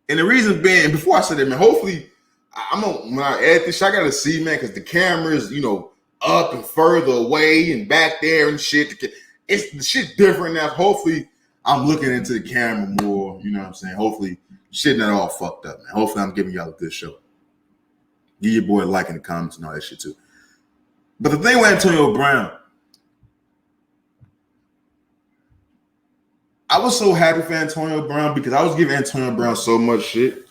And the reason being, before I said that, man, hopefully, when I edit this, I gotta see, man, because the camera is, up and further away and back there and shit. It's the shit different now. Hopefully, I'm looking into the camera more. You know what I'm saying? Hopefully, shit not all fucked up, man. Hopefully, I'm giving y'all a good show. Give your boy a like in the comments and all that shit too. But the thing with Antonio Brown, I was so happy for Antonio Brown because I was giving Antonio Brown so much shit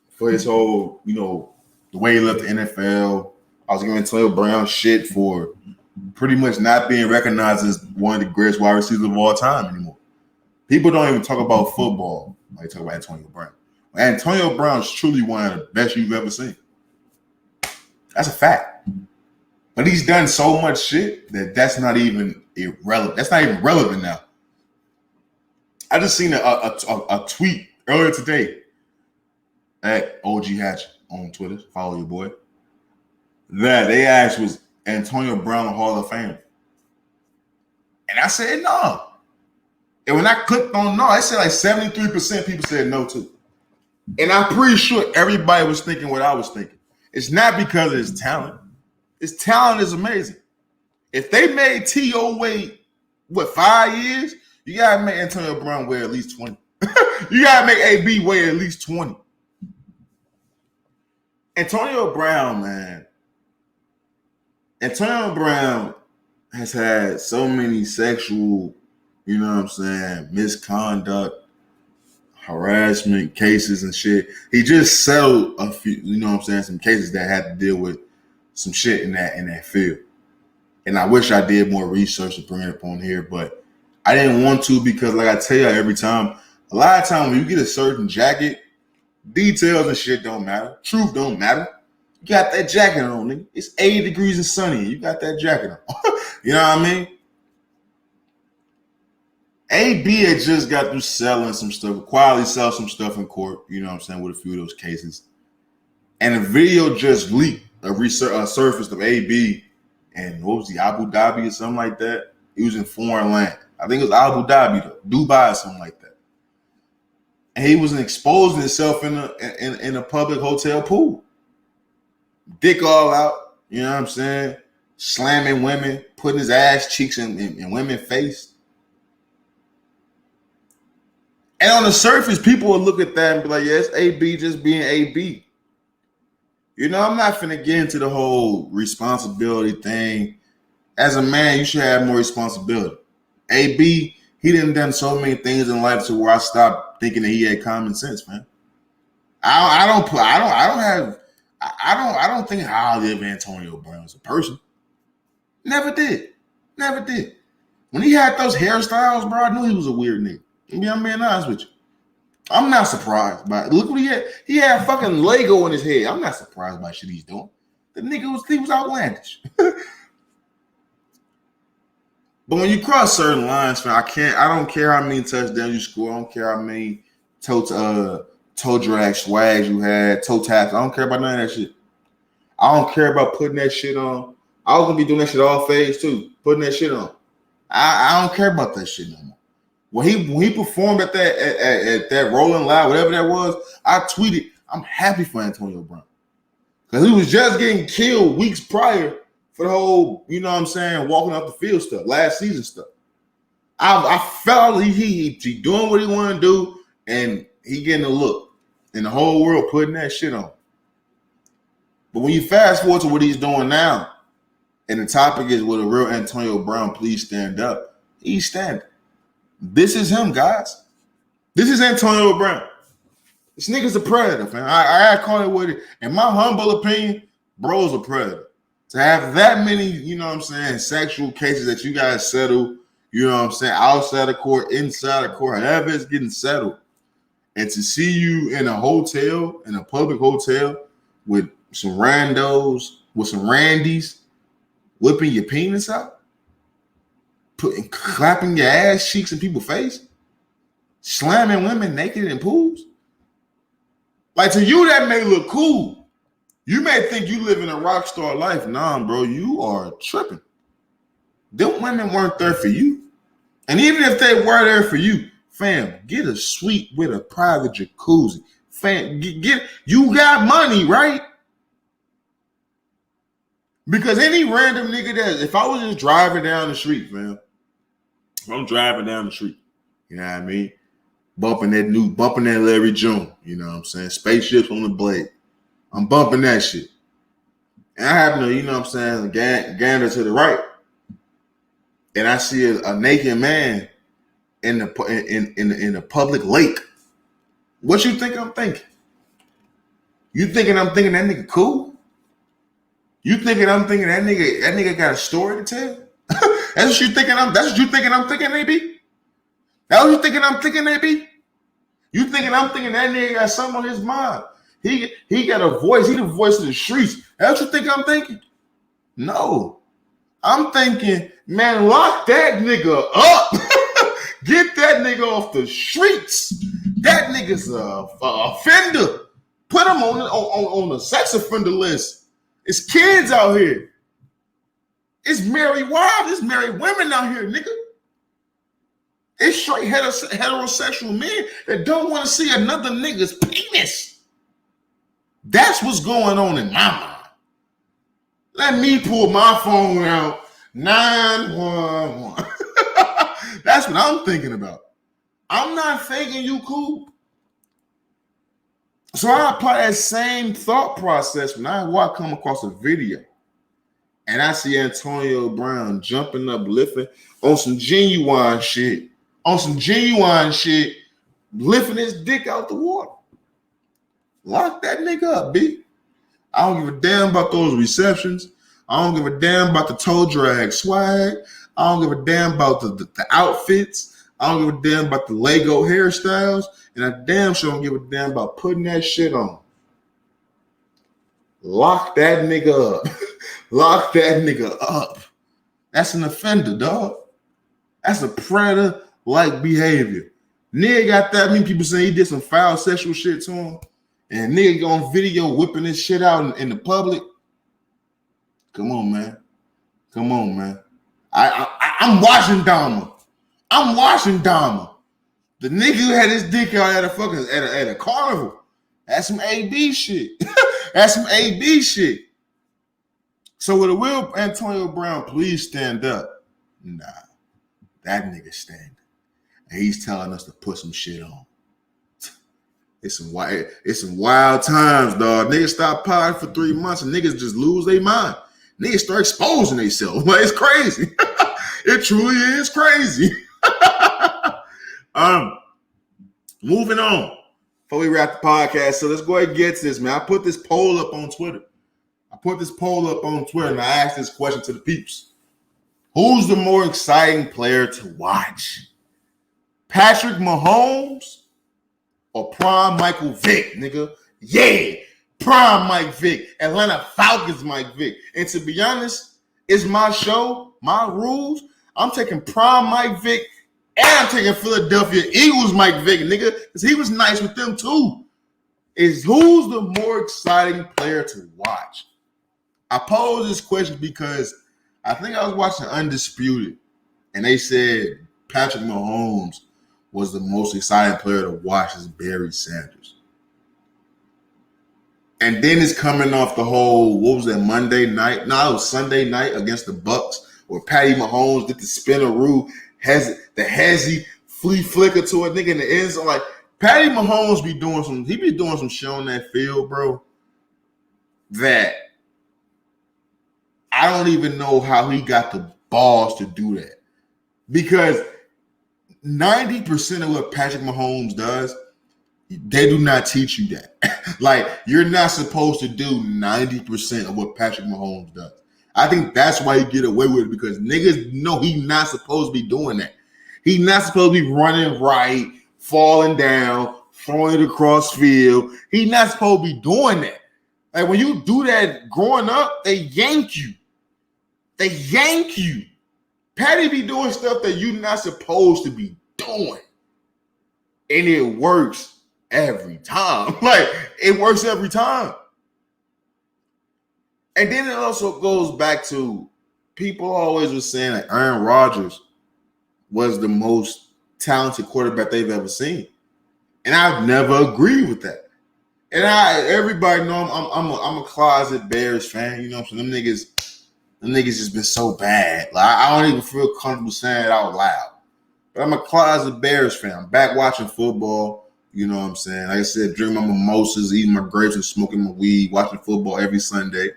for his whole, the way he left the NFL. I was giving Antonio Brown shit for pretty much not being recognized as one of the greatest wide receivers of all time anymore. People don't even talk about football when they talk about Antonio Brown. Antonio Brown is truly one of the best you've ever seen. That's a fact. But he's done so much shit that's not even irrelevant. That's not even relevant now. I just seen a tweet earlier today at OGHatch on Twitter. Follow your boy. That they asked, was Antonio Brown a Hall of Fame? And I said no. And when I clicked on no, I said like 73% people said no too. And I'm pretty sure everybody was thinking what I was thinking. It's not because of his talent. His talent is amazing. If they made T.O. wait, 5 years? You gotta make Antonio Brown wait at least 20. You gotta make AB wait at least 20. Antonio Brown, man. Antonio Brown has had so many sexual, misconduct, harassment cases and shit. He just settled a few, some cases that had to deal with some shit in that field. And I wish I did more research to bring it up on here, but I didn't want to because, like I tell you every time, a lot of times when you get a certain jacket, details and shit don't matter. Truth don't matter. You got that jacket on, nigga. It's 80 degrees and sunny. You got that jacket on. You know what I mean? AB had just got through selling some stuff, quietly sell some stuff in court, with a few of those cases. And a video just leaked, surfaced of AB, and what was he, Abu Dhabi or something like that? He was in foreign land. I think it was Abu Dhabi, though, Dubai or something like that. And he was exposing himself in a public hotel pool. Dick all out, you know what I'm saying? Slamming women, putting his ass cheeks in women's face. And on the surface, people will look at that and be like, yeah, it's AB just being AB. I'm not finna get into the whole responsibility thing. As a man, you should have more responsibility. AB, he done so many things in life to where I stopped thinking that he had common sense, man. I don't think highly of Antonio Brown as a person. Never did. When he had those hairstyles, bro, I knew he was a weird nigga. I'm being honest with you. I'm not surprised by it. Look what he had. He had fucking Lego in his head. I'm not surprised by shit he's doing. The nigga was outlandish. But when you cross certain lines, man, I don't care how many touchdowns you score. I don't care how many toe drag swags you had, toe taps. I don't care about none of that shit. I don't care about putting that shit on. I was gonna be doing that shit all phase too, putting that shit on. I don't care about that shit no more. When he performed at that Rolling Loud, whatever that was, I tweeted, I'm happy for Antonio Brown. Because he was just getting killed weeks prior for the whole, walking off the field stuff, last season stuff. I felt he doing what he wanted to do, and he getting a look. And the whole world putting that shit on. But when you fast forward to what he's doing now, and the topic is, will a real Antonio Brown please stand up? He's standing. This is him, guys. This is Antonio Brown. This nigga's a predator, man. I call it what it is. In my humble opinion, bro's a predator. To have that many, sexual cases that you guys settle, outside of court, inside of court, however it's getting settled. And to see you in a hotel, in a public hotel, with some randos, with some randies, whipping your penis out, clapping your ass cheeks in people's face, slamming women naked in pools. Like, to you, that may look cool. You may think you live in a rock star life. Nah, bro, you are tripping. Them women weren't there for you. And even if they were there for you, fam, get a suite with a private jacuzzi. Fam, you got money, right? Because any random nigga if I was just driving down the street, fam, I'm driving down the street, you know what I mean? Bumping that Larry June, you know what I'm saying? Spaceships on the blade. I'm bumping that shit. And I happen to, gander to the right. And I see a naked man in the public lake. What you think I'm thinking? You thinking I'm thinking that nigga cool? You thinking I'm thinking that nigga got a story to tell? That's what you thinking I'm thinking, AB? That's what you thinking I'm thinking, AB? You thinking I'm thinking that nigga got something on his mind? He got a voice. He the voice of the streets. That's what you think I'm thinking? No. I'm thinking, man, lock that nigga up. Get that nigga off the streets. That nigga's a offender. Put him on the sex offender list. It's kids out here. It's married wives. It's married women out here, nigga. It's straight heterosexual men that don't want to see another nigga's penis. That's what's going on in my mind. Let me pull my phone out. 911. That's what I'm thinking about. I'm not thinking you cool. So I apply that same thought process when I come across a video and I see Antonio Brown jumping up, lifting on some genuine shit, lifting his dick out the water. Lock that nigga up, B. I don't give a damn about those receptions. I don't give a damn about the toe drag swag. I don't give a damn about the outfits. I don't give a damn about the Lego hairstyles. And I damn sure don't give a damn about putting that shit on. Lock that nigga up. Lock that nigga up. That's an offender, dog. That's a predator-like behavior. Nigga got that many people saying he did some foul sexual shit to him. And nigga on video whipping this shit out in the public. Come on, man. Come on, man. I'm watching Dahmer. I'm watching Dahmer. The nigga who had his dick out at a fucking at a carnival. That's some AB shit. That's some AB shit. So with a real Antonio Brown, please stand up. Nah, that nigga standing. And he's telling us to put some shit on. It's some wild times, dog. Niggas stop potting for 3 months and niggas just lose their mind. Niggas start exposing themselves. Like, it's crazy. It truly is crazy. Moving on. Before we wrap the podcast, so let's go ahead and get to this, man. I put this poll up on Twitter. And I asked this question to the peeps. Who's the more exciting player to watch? Patrick Mahomes or prime Michael Vick, nigga? Yeah, prime Mike Vick. Atlanta Falcons Mike Vick. And to be honest, it's my show, my rules. I'm taking prime Mike Vick and I'm taking Philadelphia Eagles Mike Vick, nigga, because he was nice with them too. Is who's the more exciting player to watch? I pose this question because I think I was watching Undisputed, and they said Patrick Mahomes was the most exciting player to watch as Barry Sanders. And then it's coming off the whole, what was that, Monday night? No, it was Sunday night against the Bucks, where Patty Mahomes did the spinneroo, the hezzy flea flicker to a nigga in the end zone. Like, Patty Mahomes be doing some shit on that field, bro, that I don't even know how he got the balls to do that. Because 90% of what Patrick Mahomes does, they do not teach you that. Like, you're not supposed to do 90% of what Patrick Mahomes does. I think that's why he get away with it, because niggas know he's not supposed to be doing that. He's not supposed to be running right, falling down, throwing it across field. He's not supposed to be doing that. Like, when you do that growing up, they yank you. They yank you. Patty be doing stuff that you're not supposed to be doing. And it works every time. Like, it works every time. And then it also goes back to, people always were saying that Aaron Rodgers was the most talented quarterback they've ever seen. And I've never agreed with that. And everybody know I'm a closet Bears fan. You know what I'm saying? Them niggas just been so bad. Like, I don't even feel comfortable saying it out loud. But I'm a closet Bears fan. I'm back watching football. You know what I'm saying? Like I said, drinking my mimosas, eating my grapes, and smoking my weed, watching football every Sunday.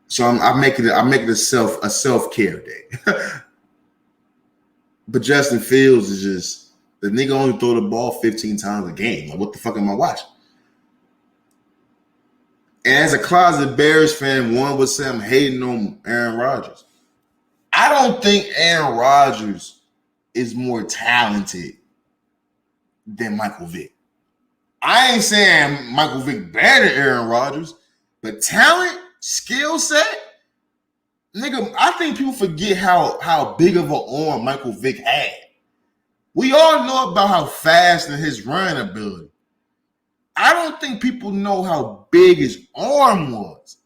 So I make it a self-care day. But Justin Fields is just, the nigga only throw the ball 15 times a game. Like, what the fuck am I watching? And as a closet Bears fan, one would say I'm hating on Aaron Rodgers. I don't think Aaron Rodgers is more talented than Michael Vick. I ain't saying Michael Vick better than Aaron Rodgers, but talent, skill set, nigga, I think people forget how big of an arm Michael Vick had. We all know about how fast and his running ability. I don't think people know how big his arm was.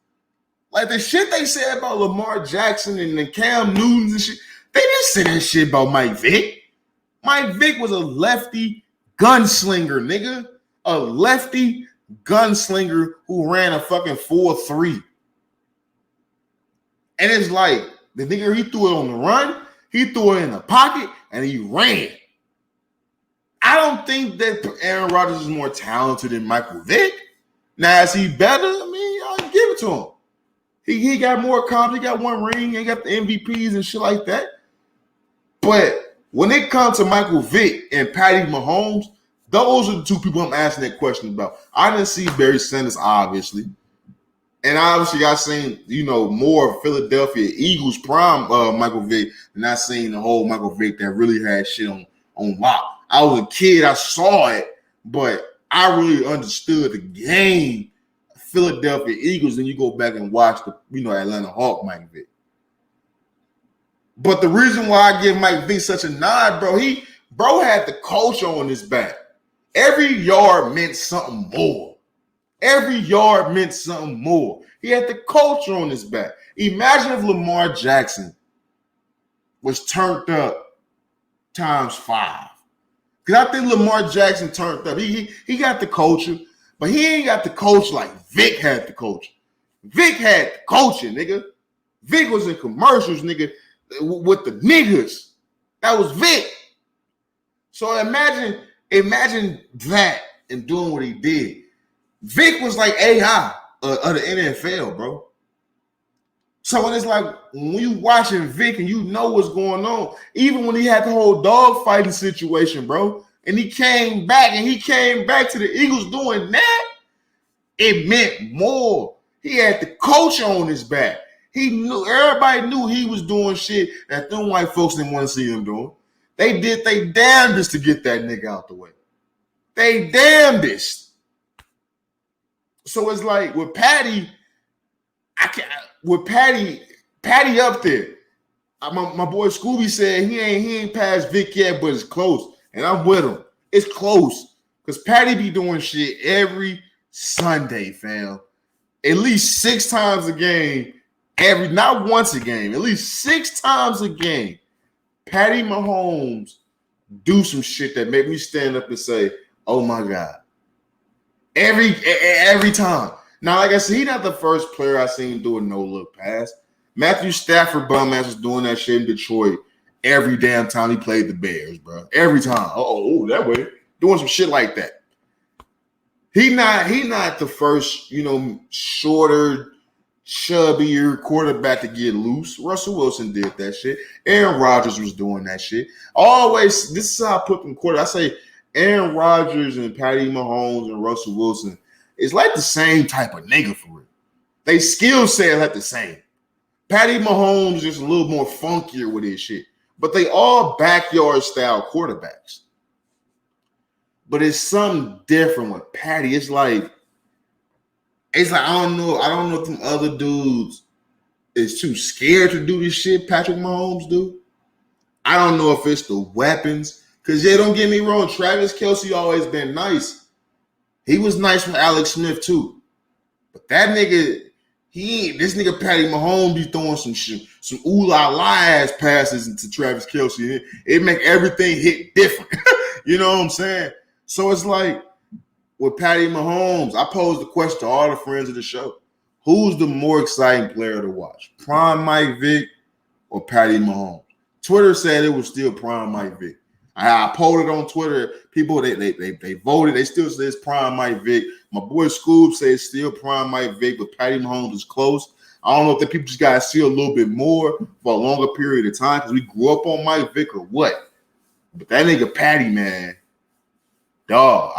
Like, the shit they said about Lamar Jackson and the Cam Newton and shit, they didn't say that shit about Mike Vick. Mike Vick was a lefty gunslinger, nigga. A lefty gunslinger who ran a fucking 4.3. And it's like, the nigga, he threw it on the run, he threw it in the pocket, and he ran. I don't think that Aaron Rodgers is more talented than Michael Vick. Now, is he better? I mean, I'll give it to him. He got more comps. He got one ring. He got the MVPs and shit like that. But when it comes to Michael Vick and Patty Mahomes, those are the two people I'm asking that question about. I didn't see Barry Sanders, obviously. And obviously, I seen, more of Philadelphia Eagles prime Michael Vick than I seen the whole Michael Vick that really had shit on lock. I was a kid. I saw it, but I really understood the game. Philadelphia Eagles, then you go back and watch the Atlanta Hawk Mike Vick. But the reason why I give Mike Vick such a nod, bro had the culture on his back. Every yard meant something more. Every yard meant something more. He had the culture on his back. Imagine if Lamar Jackson was turned up times 5. Because I think Lamar Jackson turned up. He got the culture, but he ain't got the culture like Vick had the culture. Vick had the culture, nigga. Vick was in commercials, nigga, with the niggas. That was Vick. So imagine that and doing what he did. Vick was like AI of the NFL, bro. So when it's like when you watching Vick and you know what's going on, even when he had the whole dog fighting situation, bro, and he came back to the Eagles doing that, it meant more. He had the culture on his back. Everybody knew he was doing shit that them white folks didn't want to see him doing. They did they damnedest to get that nigga out the way. They damnedest. So it's like with Patty, Patty up there. My boy Scooby said he ain't passed Vic yet, but it's close. And I'm with him. It's close. Because Patty be doing shit every Sunday, fam. At least 6 times a game. Not once a game. At least 6 times a game. Patty Mahomes do some shit that make me stand up and say, oh my God. Every time. Now, like I said, he's not the first player I seen do a no-look pass. Matthew Stafford bum-ass was doing that shit in Detroit every damn time he played the Bears, bro. Every time. That way. Doing some shit like that. He not the first, shorter, chubbier quarterback to get loose. Russell Wilson did that shit. Aaron Rodgers was doing that shit. Always, this is how I put them quarter. I say Aaron Rodgers and Patty Mahomes and Russell Wilson is like the same type of nigga for real. They skill set like the same. Patty Mahomes is a little more funkier with his shit. But they all backyard style quarterbacks. But it's something different with Patty. It's like I don't know if them other dudes is too scared to do this shit Patrick Mahomes do. I don't know if it's the weapons. Because, don't get me wrong, Travis Kelce always been nice. He was nice with Alex Smith, too. But that nigga, this nigga Patty Mahomes be throwing some ooh-la-la-ass passes into Travis Kelce. It make everything hit different. You know what I'm saying? So it's like, with Patty Mahomes, I posed the question to all the friends of the show. Who's the more exciting player to watch? Prime Mike Vick or Patty Mahomes? Twitter said it was still prime Mike Vick. I polled it on Twitter. People, they voted. They still say it's prime Mike Vick. My boy Scoob says it's still prime Mike Vick, but Patty Mahomes is close. I don't know if the people just got to see a little bit more for a longer period of time because we grew up on Mike Vick or what. But that nigga Patty, man, dog,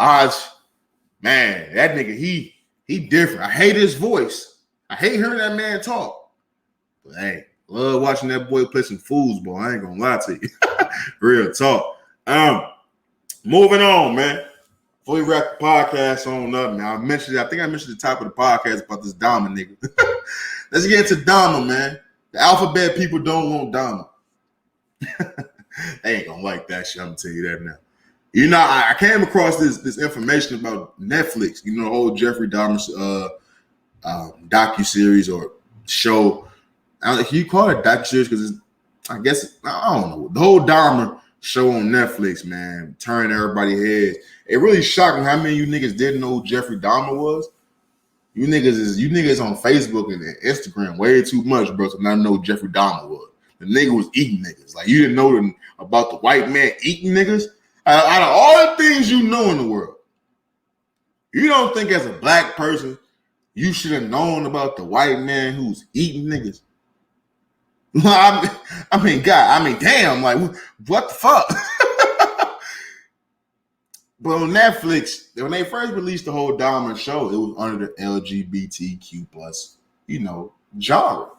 man, that nigga, he different. I hate his voice. I hate hearing that man talk. But hey, love watching that boy play some foosball. I ain't gonna lie to you. Real talk. Moving on, man. Before we wrap the podcast on up, man, I think I mentioned the top of the podcast about this Dahmer nigga. Let's get into Dahmer, man. The alphabet people don't want Dahmer. They ain't gonna like that shit. I'm gonna tell you that now. I came across this information about Netflix. The whole Jeffery Dahmer docu-series or show. Can you call it docu-series? Because I guess, I don't know. The whole Dahmer show on Netflix, man, turning everybody's heads. It really shocking how many of you niggas didn't know who Jeffrey Dahmer was. You niggas on Facebook and Instagram way too much, bro, to not know who Jeffrey Dahmer was. The nigga was eating niggas. Like, you didn't know about the white man eating niggas? Out of all the things you know in the world, you don't think as a black person you should have known about the white man who's eating niggas? I mean, damn, like, what the fuck? But on Netflix, when they first released the whole Dahmer show, it was under the LGBTQ plus, genre.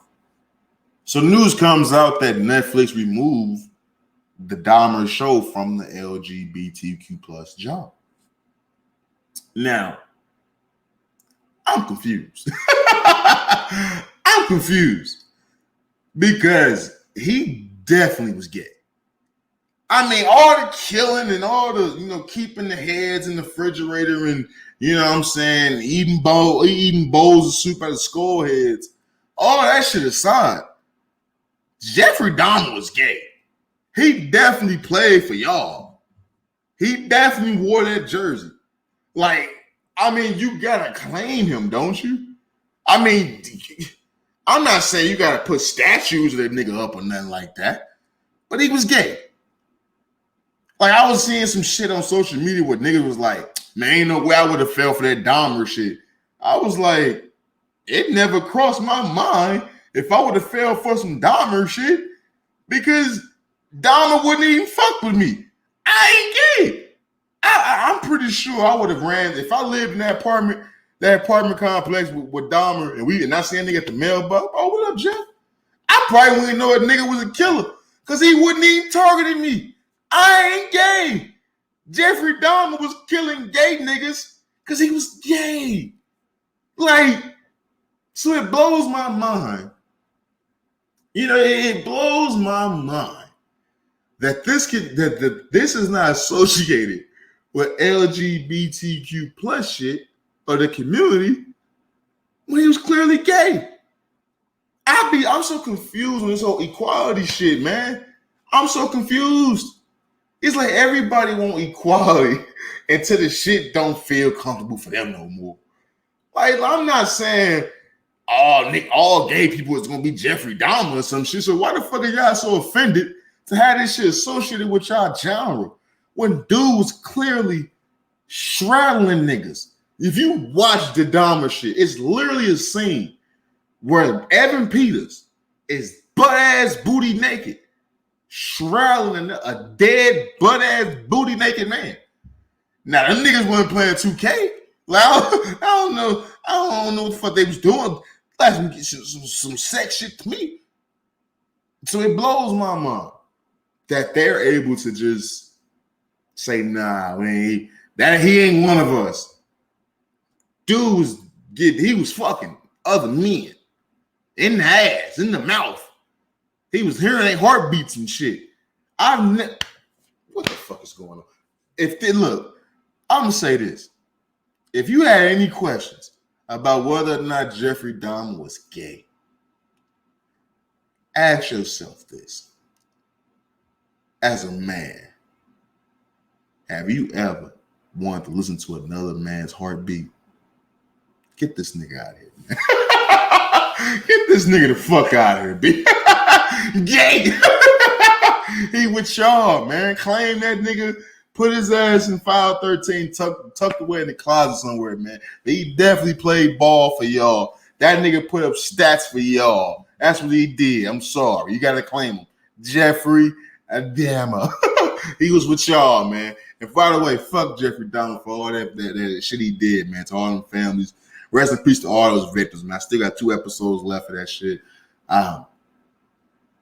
So news comes out that Netflix removed the Dahmer show from the LGBTQ plus genre. Now, I'm confused. I'm confused because he definitely was gay. I mean, all the killing and all the, keeping the heads in the refrigerator and, eating bowls of soup out of skull heads, all that shit aside, Jeffrey Dahmer was gay. He definitely played for y'all. He definitely wore that jersey. Like, I mean, you gotta claim him, don't you? I mean, I'm not saying you gotta put statues of that nigga up or nothing like that, but he was gay. Like, I was seeing some shit on social media where niggas was like, man, ain't no way I would have fell for that Dahmer shit. I was like, it never crossed my mind if I would have fell for some Dahmer shit because Dahmer wouldn't even fuck with me. I ain't gay. I'm pretty sure I would have ran if I lived in that apartment complex with Dahmer and I see a nigga at the mailbox. Oh, what up, Jeff? I probably wouldn't know a nigga was a killer because he wouldn't even target me. I ain't gay. Jeffrey Dahmer was killing gay niggas because he was gay. Like, so it blows my mind. It blows my mind that this is not associated with LGBTQ plus shit or the community when he was clearly gay. I'm so confused on this whole equality shit, man. I'm so confused. It's like everybody want equality until the shit don't feel comfortable for them no more. Like, I'm not saying all gay people is gonna be Jeffrey Dahmer or some shit. So why the fuck are y'all so offended to have this shit associated with y'all genre when dude was clearly straddling niggas? If you watch the Dahmer shit, it's literally a scene where Evan Peters is butt-ass booty naked, straddling a dead butt-ass booty naked man. Now, them niggas weren't playing 2K. Like, I don't know what the fuck they was doing. Like some sex shit to me. So it blows my mind that they're able to just say, nah, he ain't one of us. Dude he was fucking other men in the ass, in the mouth. He was hearing their heartbeats and shit. What the fuck is going on? I'm gonna say this. If you had any questions about whether or not Jeffrey Dahmer was gay, ask yourself this. As a man, have you ever wanted to listen to another man's heartbeat? Get this nigga out of here, man. Get this nigga the fuck out of here, B. Gay. He with y'all, man. Claim that nigga put his ass in file 13, tucked away in the closet somewhere, man. But he definitely played ball for y'all. That nigga put up stats for y'all. That's what he did. I'm sorry. You got to claim him. Jeffrey Dahmer. He was with y'all, man. And by the way, fuck Jeffrey Dahmer for all that shit he did, man, to all them families. Rest in peace to all those victims, man. I still got 2 episodes left of that shit.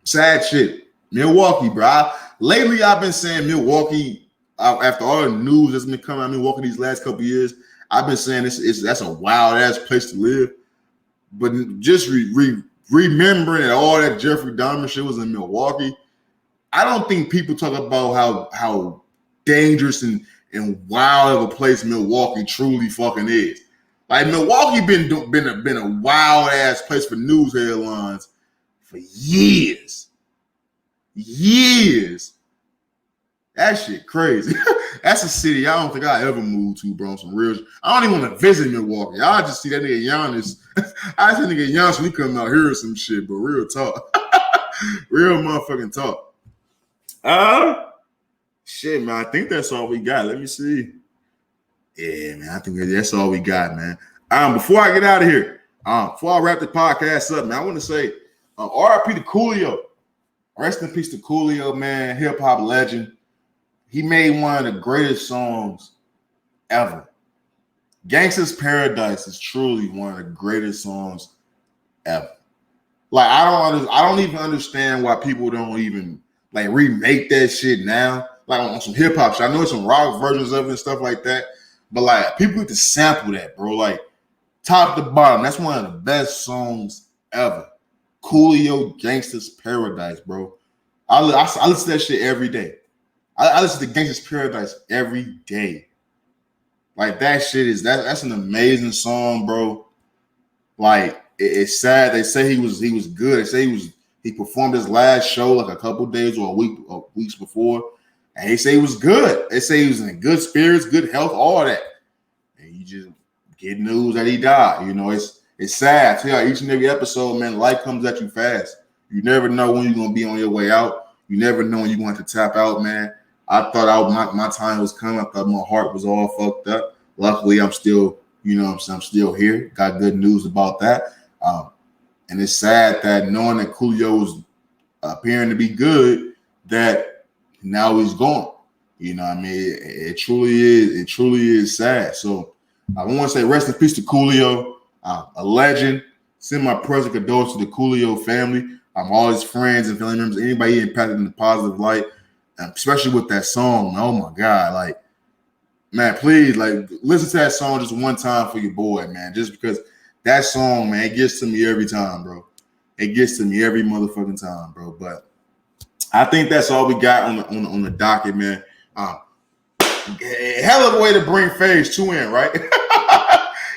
Sad shit. Milwaukee, bro. Lately, I've been saying Milwaukee, after all the news that's been coming out of Milwaukee these last couple of years, I've been saying that's a wild-ass place to live. But just remembering that all that Jeffrey Dahmer shit was in Milwaukee, I don't think people talk about how dangerous and wild of a place Milwaukee truly fucking is. Like, Milwaukee been a wild-ass place for news headlines for years. Years. That shit crazy. That's a city I don't think I ever moved to, bro. Some real. I don't even want to visit Milwaukee. I just see that nigga Giannis. I see that nigga Giannis when he come out here or some shit, but real talk. Real motherfucking talk. Shit, man, I think that's all we got. Let me see. Yeah, man, I think that's all we got, man. Before I get out of here, before I wrap the podcast up, man, I want to say RIP to Coolio. Rest in peace to Coolio, man, hip hop legend. He made one of the greatest songs ever. Gangsta's Paradise is truly one of the greatest songs ever. Like I don't even understand why people don't even like remake that shit now. Like on some hip hop shit. I know it's some rock versions of it and stuff like that. But like people need to sample that, bro. Like top to bottom, that's one of the best songs ever. Coolio, Gangsta's Paradise, bro. I listen to that shit every day. I listen to Gangsta's Paradise every day. Like that shit is that's an amazing song, bro. Like it's sad. They say he was good. They say he performed his last show like a couple days or weeks before, and they say he was good. They say he was in good spirits, good health, all that. And you just get news that he died. You know, it's sad. I tell you, each and every episode, man, life comes at you fast. You never know when you're gonna be on your way out. You never know when you're going to tap out, man. I thought my time was coming. I thought my heart was all fucked up. Luckily, I'm still, I'm still here. Got good news about that. And it's sad that knowing that Coolio was appearing to be good, that now he's gone. You know what I mean? It truly is. It truly is sad. So I want to say rest in peace to Coolio, a legend. Send my present condolences to the Coolio family. All his friends and family members, anybody impacted in a positive light, especially with that song. Oh my God, like, man, please, like, listen to that song just one time for your boy, man. Just because that song, man, it gets to me every time, bro. It gets to me every motherfucking time, bro. But I think that's all we got on the docket, man. Hell of a way to bring phase 2 in, right?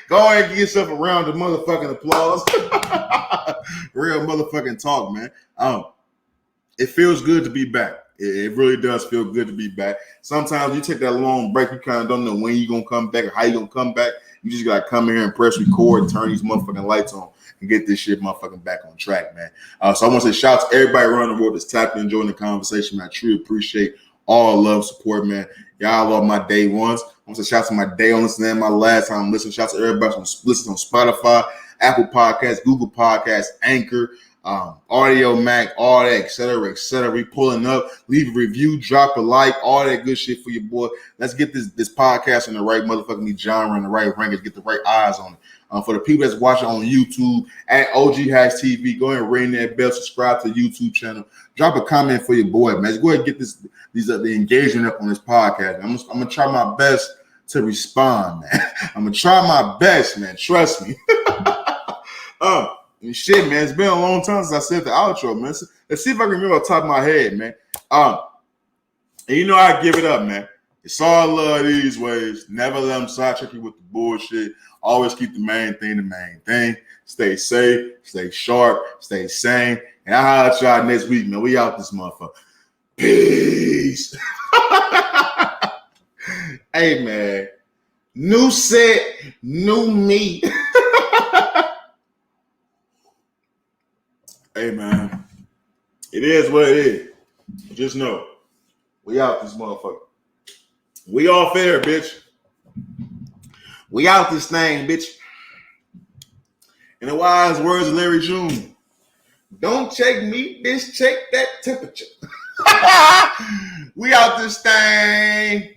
Go ahead and get yourself a round of motherfucking applause. Real motherfucking talk, man. It feels good to be back. It really does feel good to be back. Sometimes you take that long break, you kind of don't know when you're going to come back or how you're going to come back. You just got to come in here and press record and turn these motherfucking lights on and get this shit motherfucking back on track, man. So I want to say shout out to everybody around the world that's tapped in, enjoying the conversation, man. I truly appreciate all the love, support, man. Y'all love my day ones. I want to say shout out to my day on listening and my last time listening. Shout out to everybody who's listening on Spotify, Apple Podcasts, Google Podcasts, Anchor, Audio Mac, all that, et cetera, et cetera. We pulling up. Leave a review, drop a like, all that good shit for your boy. Let's get this podcast in the right motherfucking genre, in the right rankings, get the right eyes on it. For the people that's watching on YouTube at OGHatchTV, go ahead and ring that bell, subscribe to the YouTube channel, drop a comment for your boy, man. Let's go ahead and get the engagement up on this podcast. I'm gonna try my best to respond, man. I'm gonna try my best, man. Trust me. And shit, man, it's been a long time since I said the outro, man. Let's see if I can remember off the top of my head, man. And you know I give it up, man. It's all love these ways. Never let them sidetrack you with the bullshit. Always keep the main thing the main thing. Stay safe, stay sharp, stay sane. And I'll holler at y'all next week, man. We out this motherfucker. Peace. Hey, man. New set, new me. Hey, man, it is what it is. Just know, we out this motherfucker. We all fair, bitch. We out this thing, bitch. In the wise words of Larry June, don't check me, bitch, check that temperature. We out this thing.